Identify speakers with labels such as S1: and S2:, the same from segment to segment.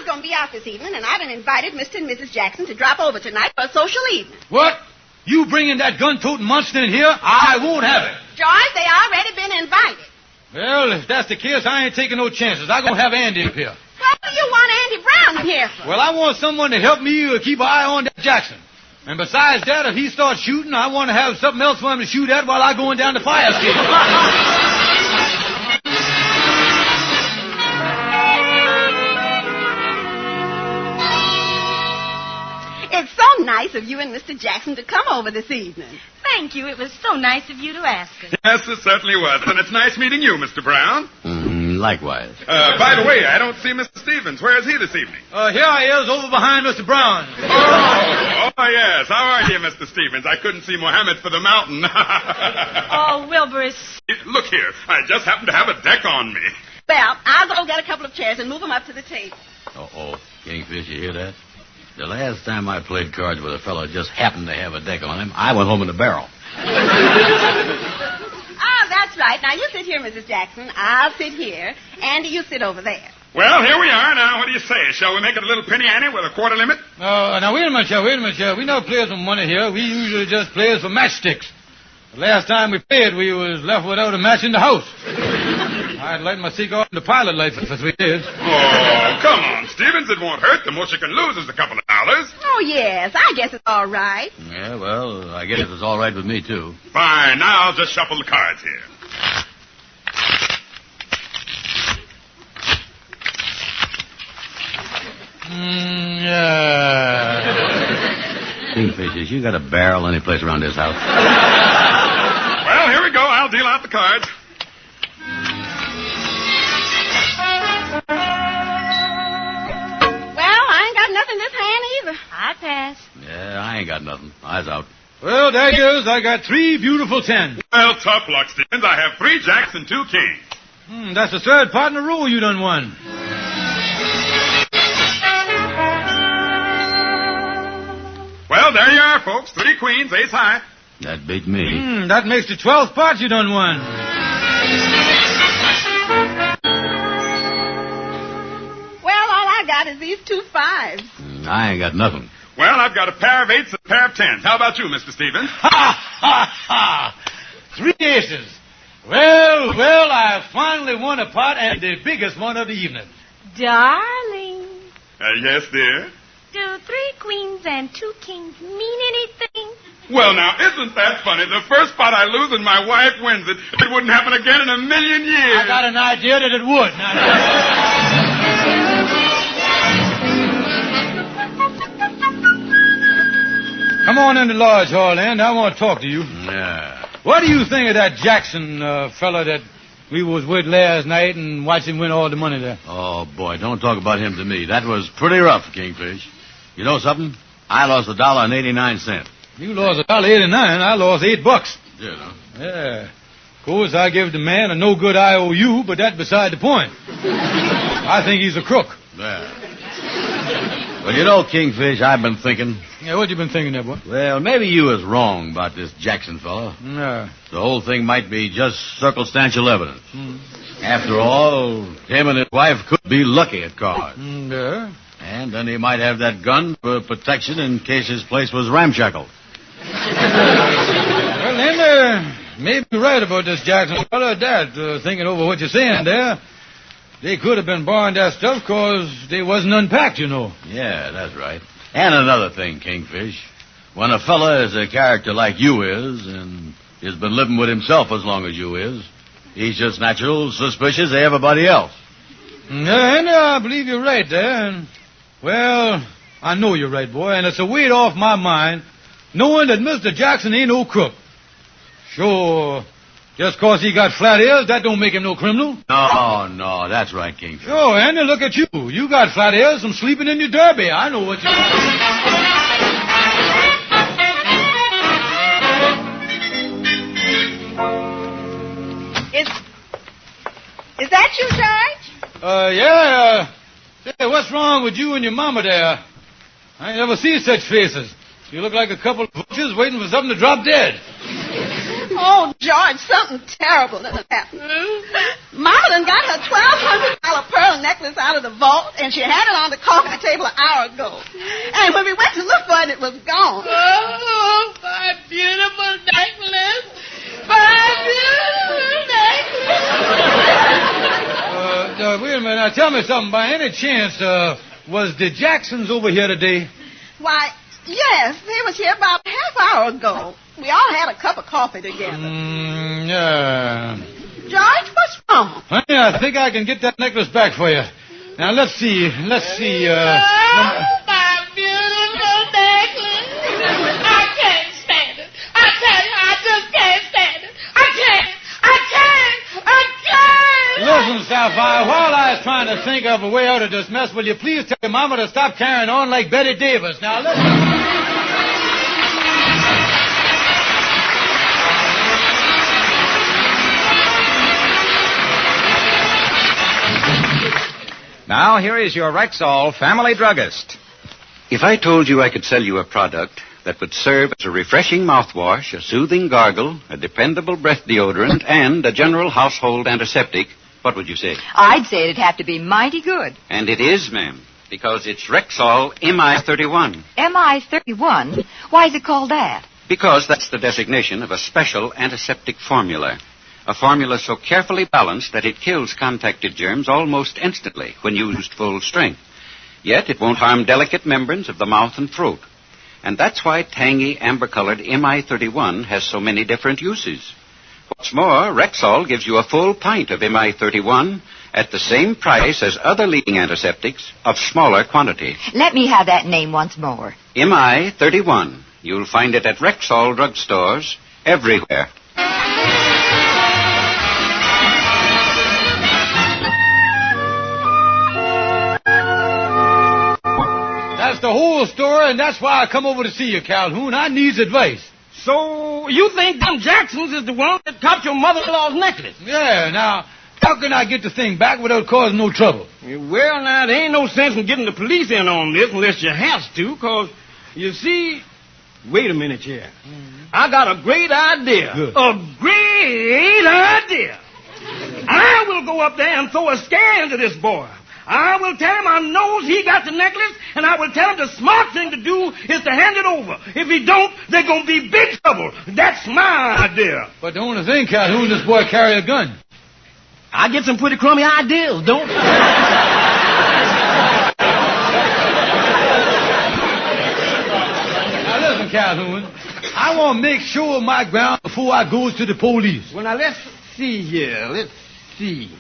S1: was going to be out this evening, and I'd invited Mr. and Mrs. Jackson to drop over tonight for a social evening.
S2: What? You bringing that gun-toting monster in here? I won't have it.
S1: George, they already been invited.
S2: Well, if that's the case, I ain't taking no chances. I'm going to have Andy up here.
S1: What do you want Andy Brown here for?
S2: Well, I want someone to help me keep an eye on that Jackson. And besides that, if he starts shooting, I want to have something else for him to shoot at while I'm going down the fire escape.
S1: It's so nice of you and Mr. Jackson to come over this evening.
S3: Thank you. It was so nice of you to ask us.
S4: Yes, it certainly was. And it's nice meeting you, Mr. Brown.
S5: Likewise.
S4: By the way, I don't see Mr. Stevens. Where is he this evening?
S2: Here I is, over behind Mr. Brown.
S4: Oh, yes. How are you, Mr. Stevens? I couldn't see Mohammed for the mountain.
S3: Oh, Wilbur is...
S4: Look here. I just happen to have a deck on me.
S1: Well, I'll go get a couple of chairs and move them up to the table.
S5: Uh-oh. Kingfish, you hear that? The last time I played cards with a fellow just happened to have a deck on him, I went home in a barrel.
S1: Oh, that's right. Now, you sit here, Mrs. Jackson. I'll sit here. Andy, you sit over there.
S4: Well, here we are. Now, what do you say? Shall we make it a little penny ante with a quarter limit?
S2: Now, wait a minute, sir. We don't play for money here. We usually just play for matchsticks. The last time we played, we was left without a match in the house. I'd light my cigar in the pilot light for 3 years.
S4: Oh, come on, Stevens. It won't hurt. The most you can lose is a couple of dollars.
S1: Oh, yes. I guess it's all right.
S5: Yeah, well, I guess it was all right with me, too.
S4: Fine. Now I'll just shuffle the cards here.
S2: Yeah.
S5: Kingfishers, you got a barrel any place around this house?
S4: Well, here we go. I'll deal out the cards.
S1: Nothing this hand either.
S3: I pass.
S5: Yeah, I ain't got nothing. Eyes out.
S2: Well, there goes. I got 3 beautiful 10s.
S4: Well, tough luck, Stevens. I have 3 jacks and 2 kings.
S2: That's the third part in a row you done won.
S4: Well, there you are, folks. 3 queens, ace high.
S5: That beat me.
S2: That makes the 12th part you done won.
S1: Got is these 2 5s.
S5: I ain't got nothing.
S4: Well, I've got a pair of 8s and a pair of 10s. How about you, Mr. Stevens?
S2: Ha, ha, ha! 3 aces. Well, I finally won a pot and the biggest one of the evening.
S3: Darling.
S4: Yes, dear?
S3: Do 3 queens and 2 kings mean anything?
S4: Well, now, isn't that funny? The first pot I lose and my wife wins it. It wouldn't happen again in a million years.
S2: I got an idea that it would. Come on in the lodge hall, Andy. I want to talk to you.
S5: Yeah.
S2: What do you think of that Jackson fella that we was with last night and watched him win all the money there?
S5: Oh, boy, don't talk about him to me. That was pretty rough, Kingfish. You know something? I lost $1.89.
S2: You lost $1.89. I lost $8.
S5: You know?
S2: Yeah. Of course, I gave the man a no-good IOU, but that's beside the point. I think he's a crook.
S5: Yeah. Well, you know, Kingfish, I've been thinking.
S2: Yeah, what you been thinking there, boy?
S5: Well, maybe you was wrong about this Jackson fellow.
S2: Yeah.
S5: The whole thing might be just circumstantial evidence. After all, him and his wife could be lucky at cards.
S2: Yeah.
S5: And then he might have that gun for protection in case his place was ramshackled.
S2: Well, then, maybe you're right about this Jackson fellow at that. Thinking over what you're saying there. They could have been borrowing that stuff because they wasn't unpacked, you know.
S5: Yeah, that's right. And another thing, Kingfish. When a fella is a character like you is, and has been living with himself as long as you is, he's just natural suspicious of everybody else.
S2: Yeah, and I believe you're right there. And, well, I know you're right, boy, and it's a weight off my mind knowing that Mr. Jackson ain't no crook. Sure, just 'cause he got flat ears, that don't make him no criminal.
S5: No, that's right, Kingfish.
S2: Sure, Andy, look at you. You got flat ears from sleeping in your derby. I know what you...
S1: Is that you, George?
S2: Yeah. Say, what's wrong with you and your mama there? I ain't never seen such faces. You look like a couple of vultures waiting for something to drop dead.
S1: Oh, Oh, George, something terrible done happened. Mama done got her $1,200 pearl necklace out of the vault, and she had it on the coffee table an hour ago. And when we went to look for it, it was gone.
S6: Oh, my beautiful necklace. My beautiful necklace.
S2: Wait a minute. Now, tell me something. By any chance, was the Jacksons over here today?
S1: Why, yes, he was here about a half hour ago. We all had a cup of coffee together.
S2: Yeah.
S1: George, what's wrong?
S2: Honey, I think I can get that necklace back for you. Now, let's see.
S6: Oh, my beautiful necklace. I can't stand it. I tell you, I just can't stand it. I can't.
S2: Listen, Sapphire, while I was trying to think of a way out of this mess, will you please tell your mama to stop carrying on like Betty Davis? Now, listen.
S7: Now, here is your Rexall family druggist.
S8: If I told you I could sell you a product that would serve as a refreshing mouthwash, a soothing gargle, a dependable breath deodorant, and a general household antiseptic, what would you say?
S9: I'd say it'd have to be mighty good.
S8: And it is, ma'am, because it's Rexall MI31.
S9: MI31? Why is it called that?
S8: Because that's the designation of a special antiseptic formula. A formula so carefully balanced that it kills contacted germs almost instantly when used full strength. Yet it won't harm delicate membranes of the mouth and throat. And that's why tangy, amber-colored MI31 has so many different uses. What's more, Rexall gives you a full pint of MI31 at the same price as other leading antiseptics of smaller quantity.
S9: Let me have that name once more.
S8: MI31. You'll find it at Rexall drugstores everywhere.
S2: That's the whole story, and that's why I come over to see you, Calhoun. I needs advice.
S10: So, you think them Jacksons is the one that copped your mother-in-law's necklace?
S2: Yeah, now, how can I get the thing back without causing no trouble?
S10: Well, now, there ain't no sense in getting the police in on this unless you has to, because, you see... Wait a minute here. I got a great idea.
S2: Good.
S10: A great idea. I will go up there and throw a scare into this boy. I will tell him I knows he got the necklace, and I will tell him the smart thing to do is to hand it over. If he don't, they're going to be big trouble. That's my idea.
S2: But the only thing, Calhoun, this boy carry a gun.
S10: I get some pretty crummy ideas, don't I?
S2: Now, listen, Calhoun. I want to make sure of my ground before I goes to the police.
S10: Well, now, let's see here. Let's see.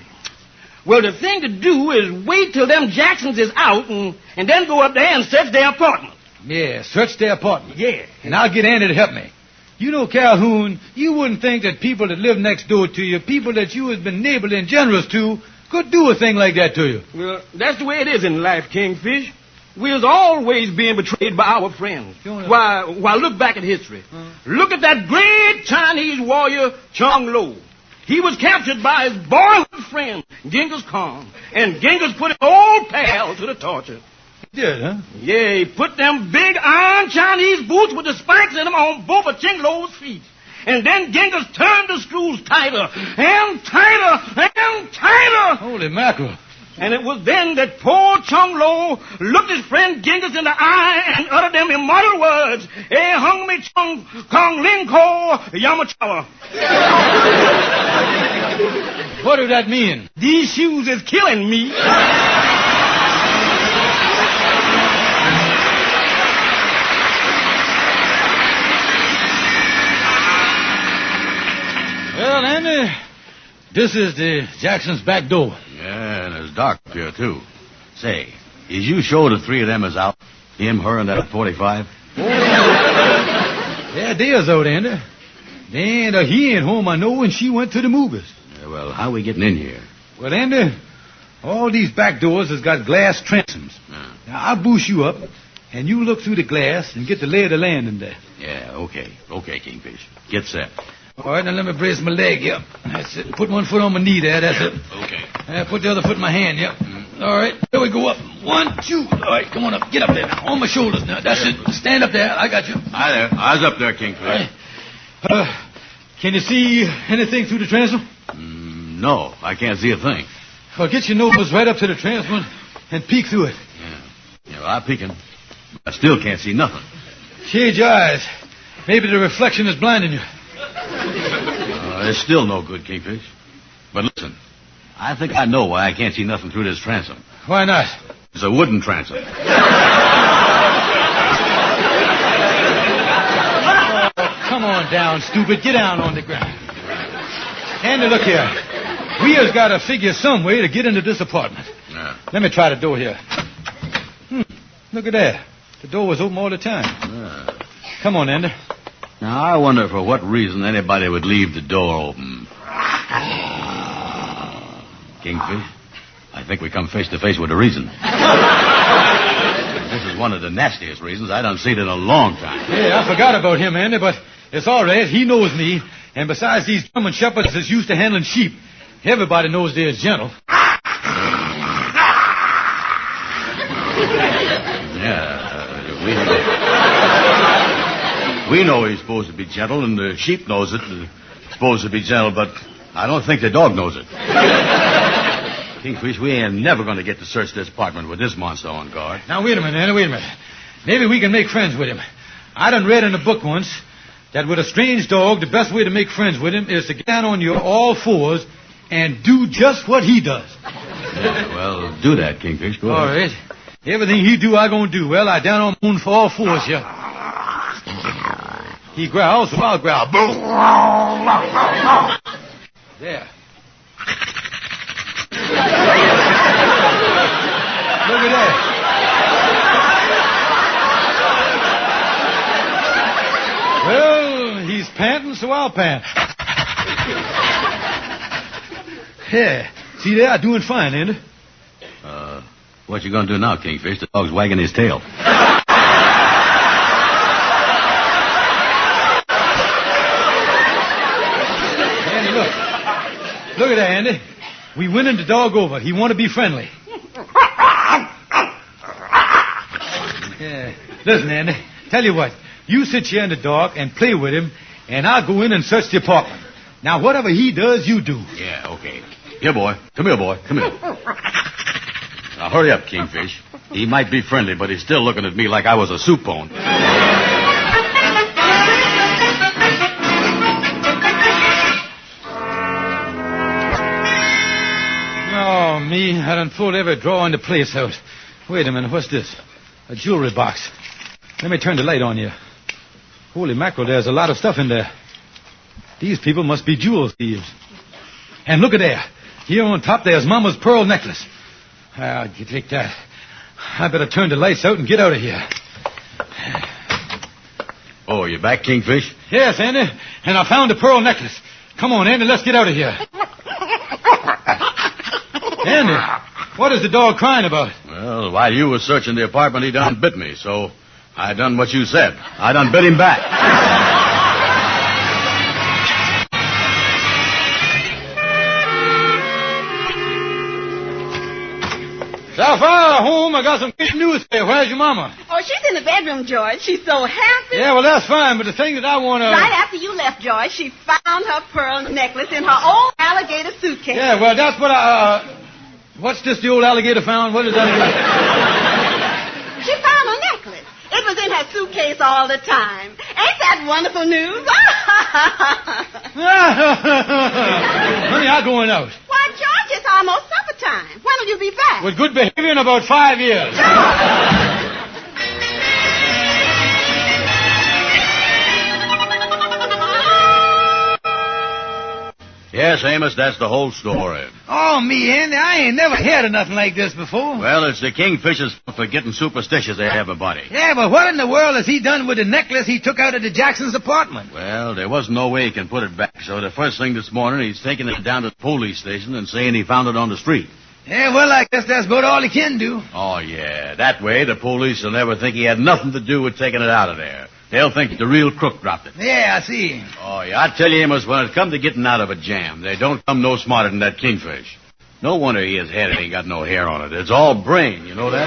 S10: Well, the thing to do is wait till them Jacksons is out and then go up there and search their apartment.
S2: Yeah, search their apartment.
S10: Yeah.
S2: And I'll get Andy to help me. You know, Calhoun, you wouldn't think that people that live next door to you, people that you has been neighborly and generous to, could do a thing like that to you.
S10: Well, that's the way it is in life, Kingfish. We're always being betrayed by our friends. Why, look back at history. Look at that great Chinese warrior, Chung Lo. He was captured by his boyhood friend, Genghis Khan. And Genghis put his old pal to the torture.
S2: He did, huh?
S10: Yeah, he put them big iron Chinese boots with the spikes in them on both of Ching Lo's feet. And then Genghis turned the screws tighter and tighter and tighter.
S2: Holy mackerel.
S10: And it was then that poor Chung Lo looked his friend Genghis in the eye and uttered them immortal words, "Eh hung me Chung Kong Ling Ko Yamachawa."
S2: What did that mean?
S10: These shoes is killing me.
S2: Well, Andy, this is the Jackson's back door.
S5: Yeah, and it's dark up here, too. Say, is you sure the three of them is out? Him, her, and that 45?
S2: Yeah, they is out, Andy. And he ain't home, I know, and she went to the movies.
S5: Yeah, well, how we getting in here?
S2: Well, Andy, all these back doors has got glass transoms. Now, I'll boost you up, and you look through the glass and get the lay of the land in there.
S5: Yeah, okay. Okay, Kingfish. Get set.
S2: All right, now let me brace my leg, yep. That's it. Put one foot on my knee there, that's it.
S5: Okay.
S2: Put the other foot in my hand, yep. All right, there we go up. 1, 2. All right, come on up. Get up there now. On my shoulders now. That's it. Stand up there. I got you.
S5: Hi there. I was up there, Kingfish.
S2: All right. Can you see anything through the transom?
S5: No, I can't see a thing.
S2: Well, get your nose right up to the transom and peek through it.
S5: Yeah, well, I'm peeking. I still can't see nothing.
S2: Shade your eyes. Maybe the reflection is blinding you.
S5: It's still no good, Kingfish. But listen, I think I know why I can't see nothing through this transom.
S2: Why not?
S5: It's a wooden transom.
S2: Come on down, stupid. Get down on the ground. Andy, look here. We has got to figure some way to get into this apartment.
S5: Yeah.
S2: Let me try the door here. Look at that. The door was open all the time.
S5: Yeah.
S2: Come on, Andy.
S5: Now, I wonder for what reason anybody would leave the door open. Kingfish, I think we come face to face with a reason. This is one of the nastiest reasons I done seen in a long time.
S2: Yeah, I forgot about him, Andy, but it's all right. He knows me. And besides, these German shepherds is used to handling sheep. Everybody knows they're gentle.
S5: We know he's supposed to be gentle, and the sheep knows it. He's supposed to be gentle, but I don't think the dog knows it. Kingfish, we ain't never going to get to search this apartment with this monster on guard.
S2: Now, wait a minute, Andy, wait a minute. Maybe we can make friends with him. I done read in a book once that with a strange dog, the best way to make friends with him is to get down on your all fours and do just what he does.
S5: Yeah, well, do that, Kingfish. Go
S2: all
S5: ahead.
S2: right. Everything he do, I gonna do. Well, I down on moon for all fours here. He growls, so I'll growl. There. Look at that. Well, he's panting, so I'll pant. Yeah. See there? I'm doing fine, ain't it?
S5: What you gonna do now, Kingfish? The dog's wagging his tail.
S2: Andy, look. Look at that, Andy. We winning the dog over. He want to be friendly. Yeah. Listen, Andy. Tell you what. You sit here in the dark and play with him, and I'll go in and search the apartment. Now, whatever he does, you do.
S5: Yeah, okay. Here, boy. Come here, boy. Come here. Now, hurry up, Kingfish. He might be friendly, but he's still looking at me like I was a soup bone.
S2: Oh, me. I done pulled every drawer in the place out. Wait a minute. What's this? A jewelry box. Let me turn the light on here. Holy mackerel, there's a lot of stuff in there. These people must be jewel thieves. And look at there. Here on top, there's Mama's pearl necklace. Ah, you take that. I better turn the lights out and get out of here.
S5: Oh, you back, Kingfish?
S2: Yes, Andy. And I found the pearl necklace. Come on, Andy, let's get out of here. Andy, what is the dog crying about?
S5: Well, while you were searching the apartment, he done bit me, so I done what you said. I done bit him back.
S2: Sapphire, home. I got some good news for you. Where's your mama?
S1: Oh, she's in the bedroom, George. She's so happy.
S2: Yeah, well, that's fine, but the thing that I want to...
S1: Right after you left, George, she found her pearl necklace in her old alligator suitcase.
S2: Yeah, well, that's what I... What's this the old alligator found? What is that again?
S1: She found her necklace. It was in her suitcase all the time. Ain't that wonderful news?
S2: Honey, I'm going out.
S1: Why, George, it's almost supper time. When will you be back?
S2: With good behavior in about 5 years.
S5: Yes, Amos, that's the whole story.
S11: Oh, me, Andy, I ain't never heard of nothing like this before.
S5: Well, it's the Kingfishers for getting superstitious, everybody.
S11: Yeah, but what in the world has he done with the necklace he took out of the Jackson's apartment?
S5: Well, there wasn't no way he can put it back, so the first thing this morning, he's taking it down to the police station and saying he found it on the street.
S11: Yeah, well, I guess that's about all he can do.
S5: Oh, yeah. That way, the police will never think he had nothing to do with taking it out of there. They'll think the real crook dropped it.
S11: Yeah, I see.
S5: Oh, yeah, I tell you, Amos, when it comes to getting out of a jam, they don't come no smarter than that Kingfish. No wonder his head ain't got no hair on it. It's all brain, you know that?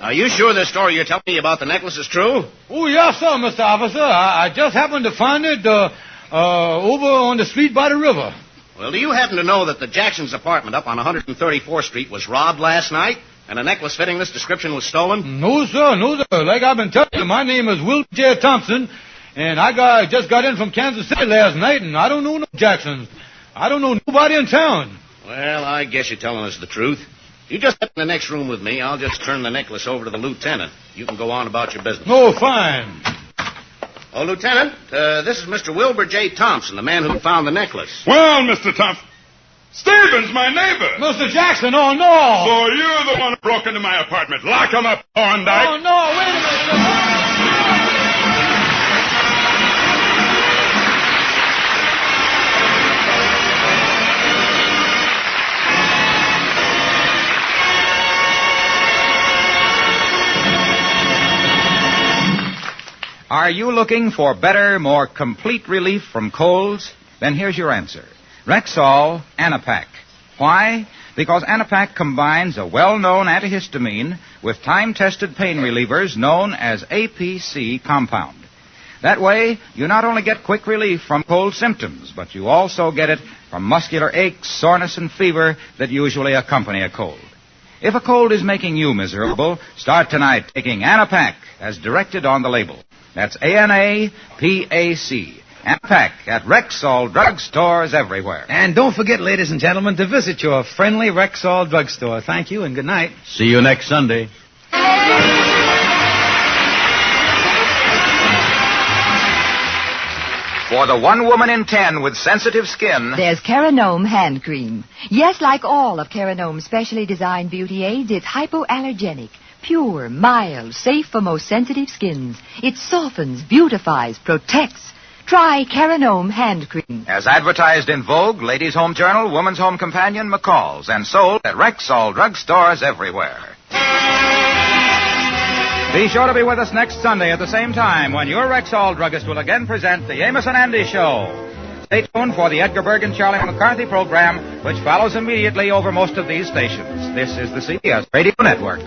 S5: Now,
S12: you sure this story you're telling me about the necklace is true?
S2: Oh, yes, sir, Mr. Officer. I just happened to find it over on the street by the river.
S12: Well, do you happen to know that the Jackson's apartment up on 134th Street was robbed last night, and a necklace fitting this description was stolen?
S2: No, sir, no, sir. Like I've been telling you, my name is Will J. Thompson, and I just got in from Kansas City last night, and I don't know no Jacksons. I don't know nobody in town.
S12: Well, I guess you're telling us the truth. You just get in the next room with me. I'll just turn the necklace over to the lieutenant. You can go on about your business.
S2: Oh, fine.
S12: Oh, Lieutenant, this is Mr. Wilbur J. Thompson, the man who found the necklace.
S4: Well, Mr. Thompson, Stevens, my neighbor.
S2: Mr. Jackson, oh, no.
S4: So you're the one who broke into my apartment. Lock him up, Thorndike.
S2: Oh, no, wait a minute.
S7: Are you looking for better, more complete relief from colds? Then here's your answer. Rexall Anapac. Why? Because Anapac combines a well-known antihistamine with time-tested pain relievers known as APC compound. That way, you not only get quick relief from cold symptoms, but you also get it from muscular aches, soreness, and fever that usually accompany a cold. If a cold is making you miserable, start tonight taking Anapac as directed on the label. That's A-N-A-P-A-C. Anapac at Rexall drugstores everywhere.
S11: And don't forget, ladies and gentlemen, to visit your friendly Rexall drugstore. Thank you and good night.
S5: See you next Sunday.
S7: For the 1 woman in 10 with sensitive skin,
S9: there's Keranome hand cream. Yes, like all of Keranome's specially designed beauty aids, it's hypoallergenic. Pure, mild, safe for most sensitive skins. It softens, beautifies, protects. Try Keranome hand cream.
S7: as advertised in Vogue, Ladies' Home Journal, Woman's Home Companion, McCall's, and sold at Rexall drugstores everywhere. Be sure to be with us next Sunday at the same time when your Rexall druggist will again present the Amos and Andy Show. Stay tuned for the Edgar Berg and Charlie McCarthy program, which follows immediately over most of these stations. This is the CBS Radio Network.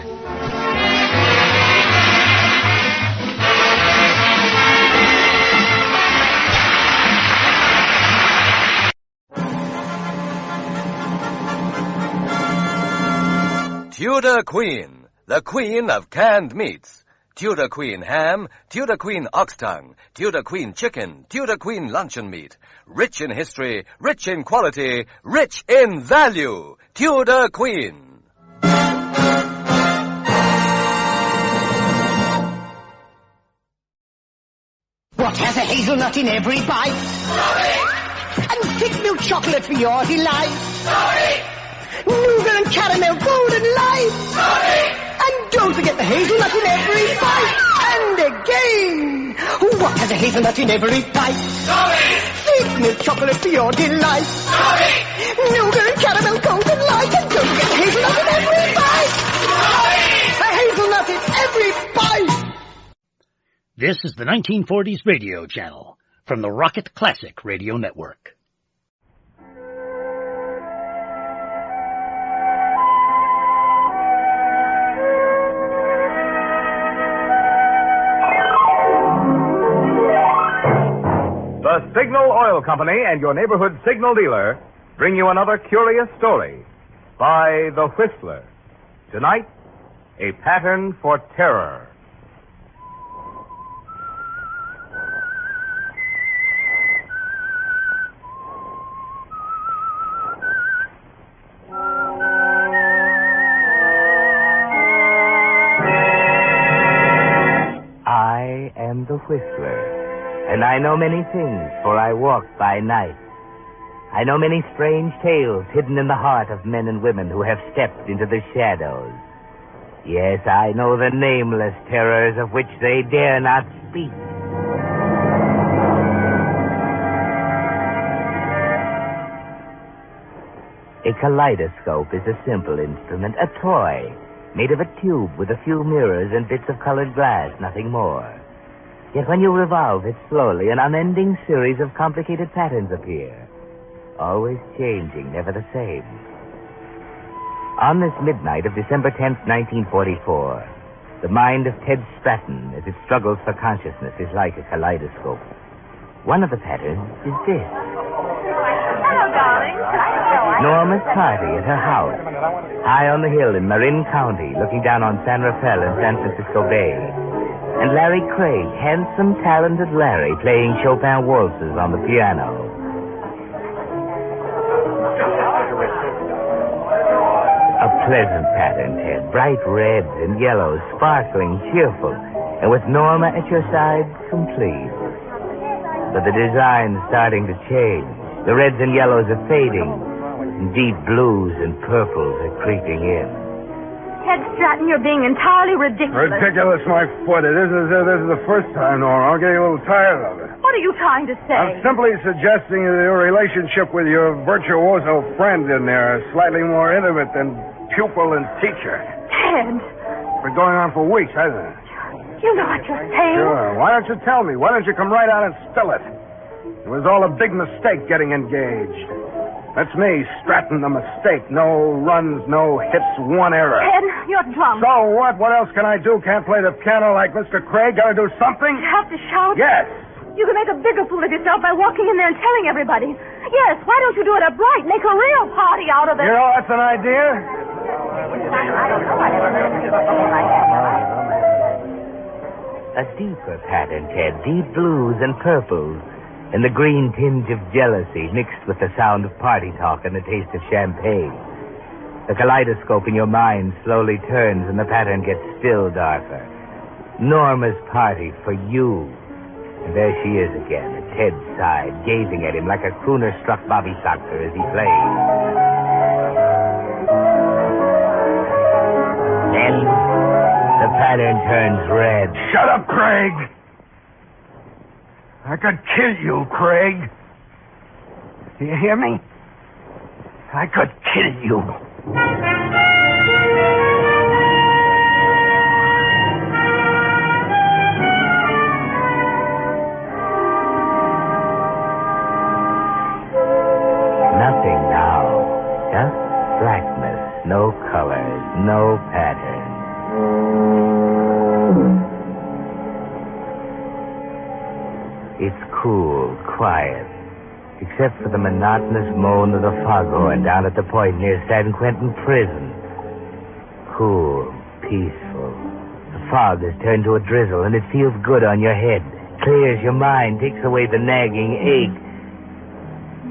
S13: Tudor Queen, the queen of canned meats. Tudor Queen ham, Tudor Queen ox tongue, Tudor Queen chicken, Tudor Queen luncheon meat. Rich in history, rich in quality, rich in value. Tudor Queen.
S14: What has a hazelnut in every bite? Sorry. And thick milk chocolate for your delight? Sorry. Nougat and caramel golden light? Sorry. And don't forget the hazelnut in every bite. And again, what has a hazelnut in every bite? Sorry. Thick milk chocolate for your delight? Sorry. Nougat and caramel golden light. And don't forget the hazelnut in every bite. Sorry. A hazelnut in every bite.
S15: This is the 1940s radio channel from the Rocket Classic Radio Network.
S16: The Signal Oil Company and your neighborhood signal dealer bring you another curious story by The Whistler. Tonight, a pattern for terror.
S17: I am the Whistler, and I know many things, for I walk by night. I know many strange tales hidden in the heart of men and women who have stepped into the shadows. Yes, I know the nameless terrors of which they dare not speak. A kaleidoscope is a simple instrument, a toy, made of a tube with a few mirrors and bits of colored glass, nothing more. Yet when you revolve it slowly, an unending series of complicated patterns appear, always changing, never the same. On this midnight of December 10th, 1944, The mind of Ted Stratton, as it struggles for consciousness, is like a kaleidoscope. One of the patterns is this.
S18: Hello, darling.
S17: Norma's party at her house, high on the hill in Marin County, looking down on San Rafael and San Francisco Bay. And Larry Craig, handsome, talented Larry, playing Chopin waltzes on the piano. A pleasant pattern, Ted. Bright reds and yellows, sparkling, cheerful. And with Norma at your side, complete. But the design's starting to change. The reds and yellows are fading. And deep blues and purples are creeping in.
S18: Ted Stratton, you're being entirely ridiculous.
S19: Ridiculous, my foot. This is the first time, Nora. I'm getting a little tired of it.
S18: What are you trying to say?
S19: I'm simply suggesting that your relationship with your virtuoso friend in there is slightly more intimate than pupil and teacher.
S18: Ted.
S19: It's been going on for weeks, hasn't it?
S18: You know what you're saying.
S19: Sure. Why don't you tell me? Why don't you come right out and spill it? It was all a big mistake getting engaged. That's me, Stratton, the mistake. No runs, no hits, one error.
S18: Ted, you're drunk.
S19: So what? What else can I do? Can't play the piano like Mr. Craig? Gotta do something?
S18: You have to shout?
S19: Yes.
S18: You can make a bigger fool of yourself by walking in there and telling everybody. Yes, why don't you do it upright? Make a real party out of it.
S19: You know, that's an idea.
S17: A deeper pattern, Ted. Deep blues and purples. And the green tinge of jealousy mixed with the sound of party talk and the taste of champagne. The kaleidoscope in your mind slowly turns and the pattern gets still darker. Norma's party for you. And there she is again, at Ted's side, gazing at him like a crooner-struck Bobby Soxer as he plays. Then the pattern turns red.
S19: Shut up, Craig! I could kill you, Craig. Do you hear me? I could kill you.
S17: Nothing now. Just blackness. No colors. No pattern. It's cool, quiet, except for the monotonous moan of the foghorn down at the point near San Quentin Prison. Cool, peaceful. The fog has turned to a drizzle, and it feels good on your head. Clears your mind, takes away the nagging ache.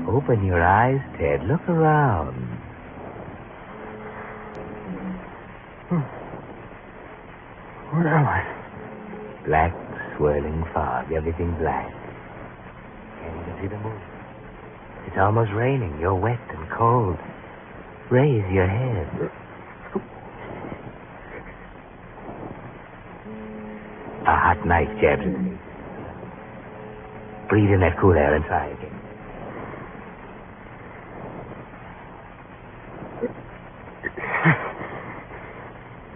S17: Open your eyes, Ted. Look around.
S19: Where am I?
S17: Black, swirling fog. Everything black. Can't even see the moon. It's almost raining. You're wet and cold. Raise your head. A hot knife jabs at me. Breathe in that cool air and try again.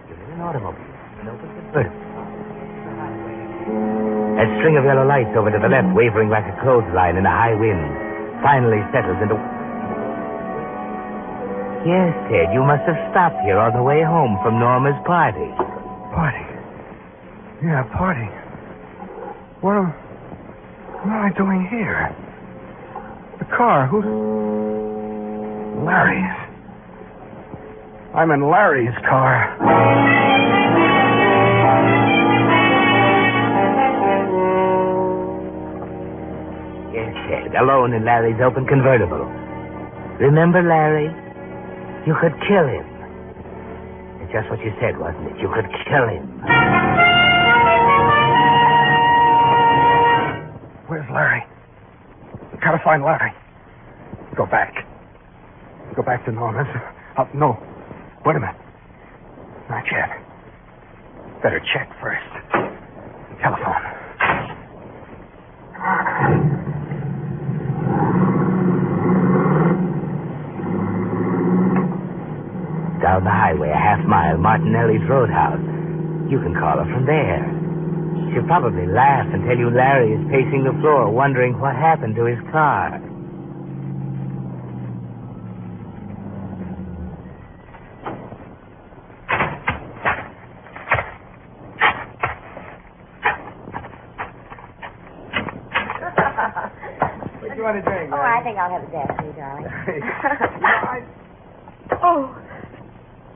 S17: You're in an automobile. An open convertible. A string of yellow lights over to the left, wavering like a clothesline in a high wind, finally settles into... Yes, Ted, you must have stopped here on the way home from Norma's party.
S19: Party? Yeah, party. What am I doing here? The car, who's... Larry's. I'm in Larry's car.
S17: Yes, Ted, alone in Larry's open convertible. Remember Larry? You could kill him. It's just what you said, wasn't it? You could kill him.
S19: Where's Larry? Gotta find Larry. Go back. Go back to Norma's. No. Wait a minute. Not yet. Better check first. Telephone.
S17: Down the highway, a half mile, Martinelli's Roadhouse. You can call her from there. She'll probably laugh and tell you Larry is pacing the floor, wondering what happened to his car.
S19: you want to drink?
S20: Oh, I think I'll have a daiquiri, darling.
S19: Oh.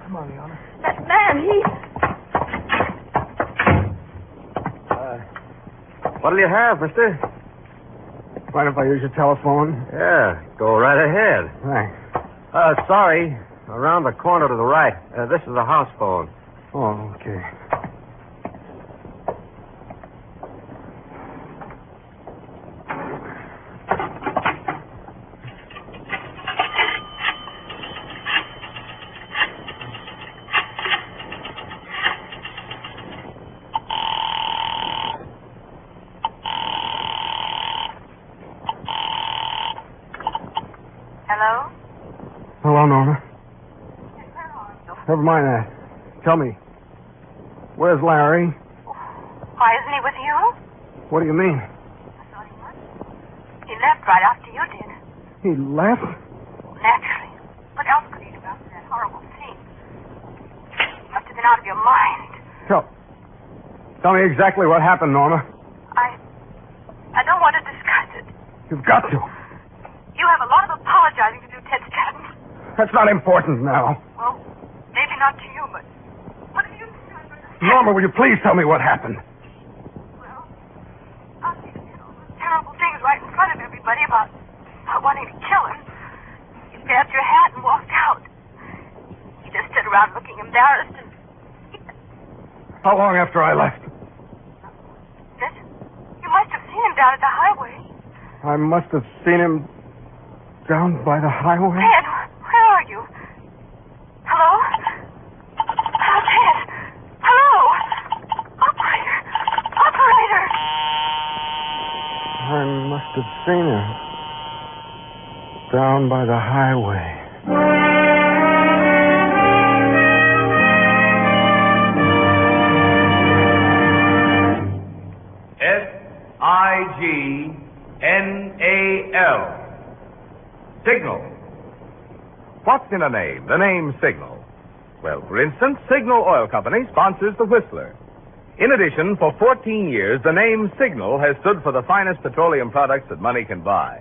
S19: Come on, Leona.
S18: That man, he...
S21: What'll you have, mister?
S19: Mind if I use your telephone?
S21: Yeah, go right ahead.
S19: Thanks.
S21: Sorry. Around the corner to the right. This is the house phone.
S19: Oh, okay.
S20: Hello?
S19: Hello, Norma. Never mind that. Tell me, where's Larry?
S20: Why, isn't he with you?
S19: What do you mean?
S20: He left right after you did.
S19: He left?
S20: Naturally. What else could he do after that horrible scene? You must have been out of your mind.
S19: Tell me exactly what happened, Norma.
S20: I don't want to discuss it.
S19: You've got to.
S20: You have a lot of apologizing to do, Ted Stratton.
S19: That's not important now.
S20: Well, maybe not to you, but what have you done?
S19: Norma, will you please tell me what happened?
S20: Well, you did all those terrible things right in front of everybody about wanting to kill him. You grabbed your hat and walked out. He just stood around looking embarrassed and...
S19: How long after I left?
S20: Listen, you must have seen him down at the highway.
S19: I must have seen him down by the highway.
S20: Ted, where are you? Hello? Oh, Ted. Hello? Operator. Operator.
S19: I must have seen him down by the highway.
S16: Signal. Signal. What's in a name? The name Signal. Well, for instance, Signal Oil Company sponsors the Whistler. In addition, for 14 years, the name Signal has stood for the finest petroleum products that money can buy.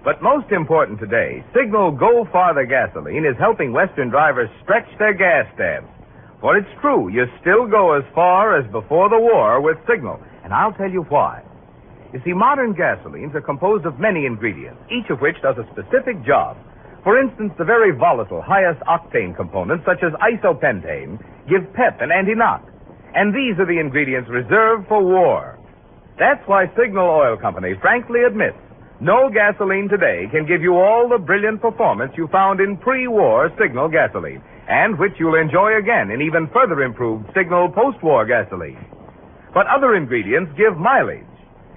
S16: But most important today, Signal Go Farther gasoline is helping Western drivers stretch their gas stamps. For it's true, you still go as far as before the war with Signal. And I'll tell you why. You see, modern gasolines are composed of many ingredients, each of which does a specific job. For instance, the very volatile, highest octane components, such as isopentane, give pep and anti-knock. And these are the ingredients reserved for war. That's why Signal Oil Company frankly admits no gasoline today can give you all the brilliant performance you found in pre-war Signal gasoline, and which you'll enjoy again in even further improved Signal post-war gasoline. But other ingredients give mileage,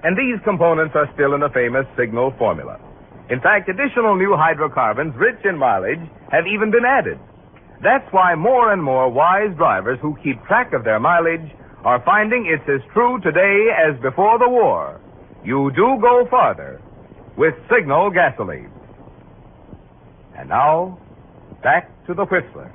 S16: and these components are still in the famous Signal formula. In fact, additional new hydrocarbons rich in mileage have even been added. That's why more and more wise drivers who keep track of their mileage are finding it's as true today as before the war. You do go farther with Signal gasoline. And now, back to the Whistler.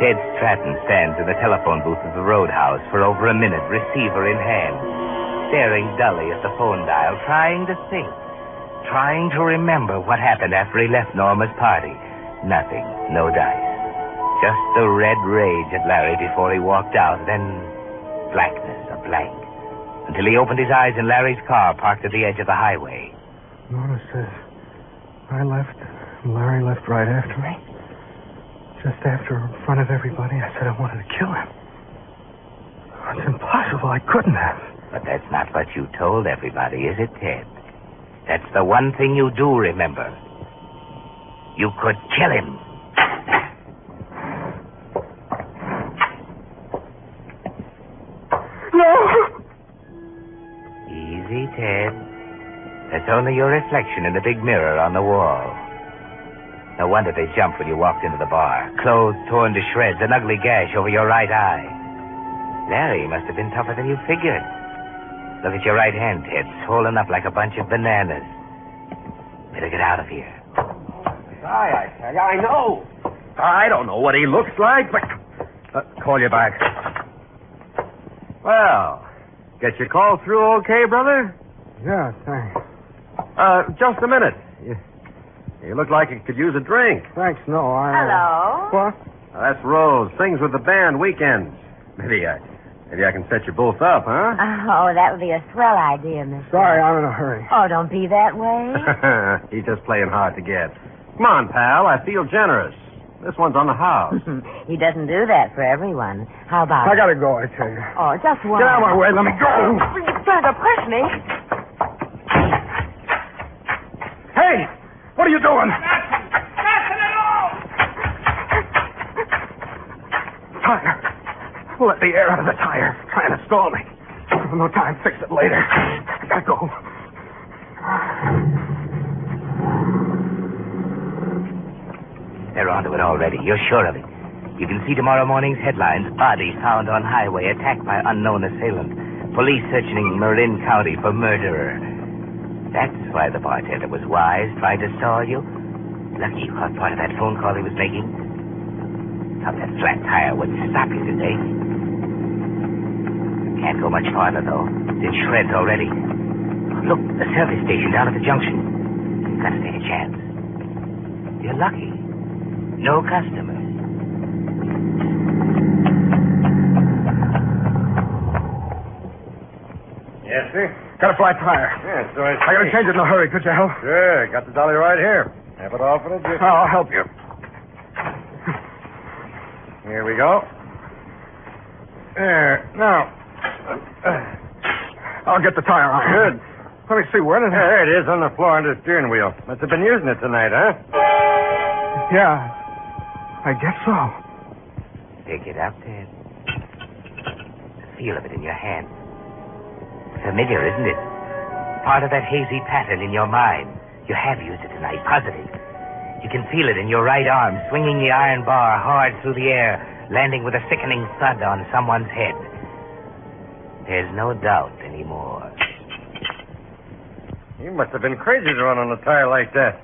S17: Ted Stratton stands in the telephone booth of the roadhouse for over a minute, receiver in hand, staring dully at the phone dial, trying to think, trying to remember what happened after he left Norma's party. Nothing, no dice. Just the red rage at Larry before he walked out, then blackness, a blank, until he opened his eyes in Larry's car parked at the edge of the highway.
S19: Norma says I left, and Larry left right after me. Just after, in front of everybody, I said I wanted to kill him. It's impossible. I couldn't have.
S17: But that's not what you told everybody, is it, Ted? That's the one thing you do remember. You could kill him.
S19: No!
S17: Easy, Ted. That's only your reflection in the big mirror on the wall. No wonder they jumped when you walked into the bar. Clothes torn to shreds, an ugly gash over your right eye. Larry must have been tougher than you figured. Look at your right hand, Ted, swollen up like a bunch of bananas. Better get out of here.
S21: I tell you, I know. I don't know what he looks like, but... call you back. Well, get your call through okay, brother?
S19: Yeah, thanks.
S21: Just a minute. You look like you could use a drink.
S19: Thanks, no,
S20: Hello?
S19: What?
S21: That's Rose. Sings with the band weekends. Maybe I can set you both up, huh?
S20: Oh, that would be a swell idea, mister.
S19: Sorry, I'm in a hurry.
S20: Oh, don't be that way.
S21: He's just playing hard to get. Come on, pal. I feel generous. This one's on the house.
S20: He doesn't do that for everyone. How about
S19: I gotta go, I tell you.
S20: Oh, just one.
S19: Get out of my way. Let me go.
S20: You're trying to push me.
S19: Hey, what are you doing? Tire. Let the air out of the tire. Trying to stall me. No time. Fix it later. I gotta go.
S17: They're onto it already. You're sure of it. You can see tomorrow morning's headlines. Bodies found on highway, attacked by unknown assailant. Police searching Marin County for murderer. That's why the bartender was wise, trying to stall you. Lucky you caught part of that phone call he was making. Thought that flat tire wouldn't stop you today. Can't go much farther, though. It's in shreds already. Look, the service station down at the junction. Gotta take a chance. You're lucky. No customers.
S21: Yes, sir?
S19: Got a flat tire.
S21: Yeah, so I
S19: gotta change it in a hurry. Could you help?
S21: Sure. Got the dolly right here. Have it all for the gift.
S19: I'll help you.
S21: Here we go. There. Now.
S19: I'll get the tire on.
S21: Good.
S19: Let me see. Where did
S21: There it is on the floor under the steering wheel. Must have been using it tonight, huh?
S19: Yeah. I guess so.
S17: Pick it up, Ted. The feel of it in your hand. Familiar, isn't it? Part of that hazy pattern in your mind. You have used it tonight, positive. You can feel it in your right arm, swinging the iron bar hard through the air, landing with a sickening thud on someone's head. There's no doubt anymore.
S21: You must have been crazy to run on a tire like that.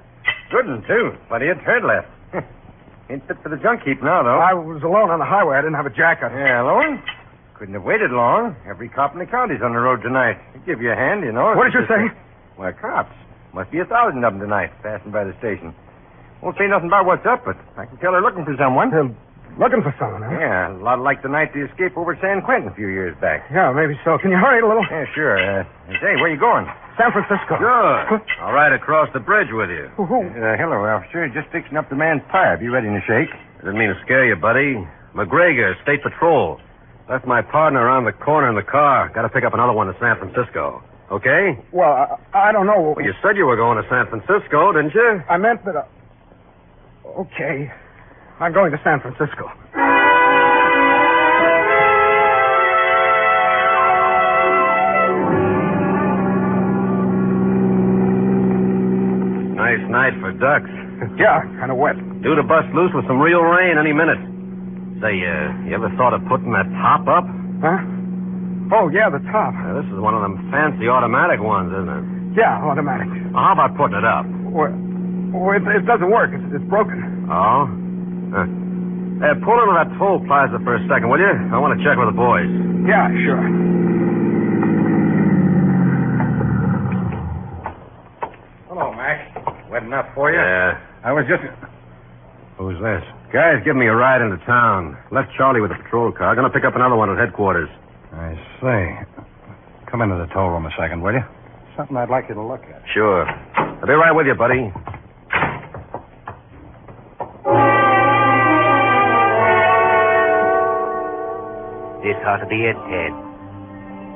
S21: Good one, too. But he had tread left. Ain't fit for the junk heap now, though.
S19: I was alone on the highway. I didn't have a jacket.
S21: Yeah, alone? Couldn't have waited long. Every cop in the county's on the road tonight. He'd give you a hand, you know.
S19: What did you say?
S21: Why, cops. Must be 1,000 of them tonight, passing by the station. Won't say nothing about what's up, but I can tell they're looking for someone.
S19: They're looking for someone, huh?
S21: Yeah, a lot like the night they escaped over at San Quentin a few years back.
S19: Yeah, maybe so. Can you hurry it a little?
S21: Yeah, sure. Say, where you going?
S19: San Francisco.
S21: Good. I'll ride across the bridge with you. Hello, officer. Just fixing up the man's tire. Be ready in a shake. Didn't mean to scare you, buddy. McGregor, State Patrol. Left my partner around the corner in the car. Got to pick up another one to San Francisco. Okay?
S19: Well, I don't know.
S21: Well, you said you were going to San Francisco, didn't you?
S19: I meant that... Okay. I'm going to San Francisco.
S21: Nice night for ducks.
S19: Yeah, kind of wet.
S21: Due to bust loose with some real rain any minute. Say, you ever thought of putting that top up?
S19: Huh? Oh, yeah, the top.
S21: This is one of them fancy automatic ones, isn't it?
S19: Yeah, automatic.
S21: Well, how about putting it up?
S19: Well, it doesn't work. It's broken.
S21: Oh? Pull into that toll plaza for a second, will you? I want to check with the boys.
S19: Yeah, sure.
S21: Hello, Mac. Wet enough for you? Yeah. I was just... Who's this? Guy's giving me a ride into town. Left Charlie with the patrol car. Gonna pick up another one at headquarters.
S3: I see. Come into the toll room a second, will you? Something I'd like you to look at.
S21: Sure. I'll be right with you, buddy.
S17: This ought to be it, Ted.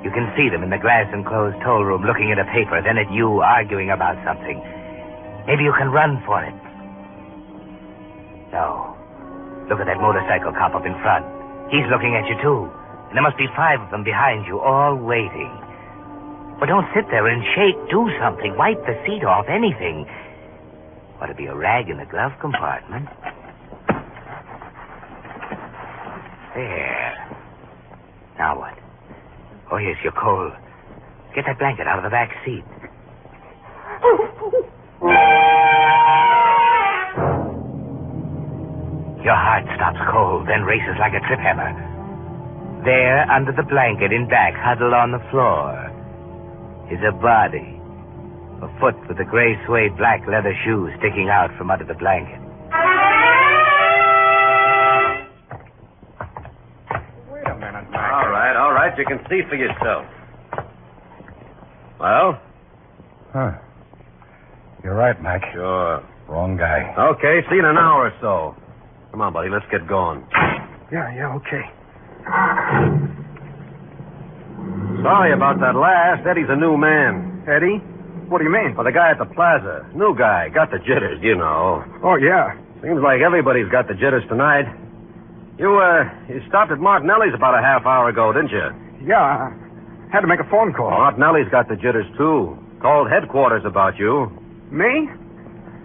S17: You can see them in the glass-enclosed toll room looking at a paper, then at you arguing about something. Maybe you can run for it. No. Look at that motorcycle cop up in front. He's looking at you, too. And there must be 5 of them behind you, all waiting. But don't sit there and shake. Do something. Wipe the seat off. Anything. Ought to be a rag in the glove compartment. There. Now what? Oh, yes, you're cold. Get that blanket out of the back seat. Your heart stops cold, then races like a trip hammer. There, under the blanket, in back, huddled on the floor, is a body. A foot with a gray suede black leather shoe sticking out from under the blanket.
S3: Wait a minute,
S21: Mac. All right. You can see for yourself. Well?
S3: Huh. You're right, Mac.
S21: Sure.
S3: Wrong guy.
S21: Okay, see you in an hour or so. Come on, buddy, let's get going.
S19: Yeah, okay.
S21: Sorry about that last. Eddie's a new man.
S19: Eddie? What do you mean?
S21: Well, the guy at the plaza. New guy. Got the jitters, you know.
S19: Oh, yeah.
S21: Seems like everybody's got the jitters tonight. You stopped at Martinelli's about a half hour ago, didn't you?
S19: Yeah, I had to make a phone call.
S21: Martinelli's got the jitters, too. Called headquarters about you.
S19: Me?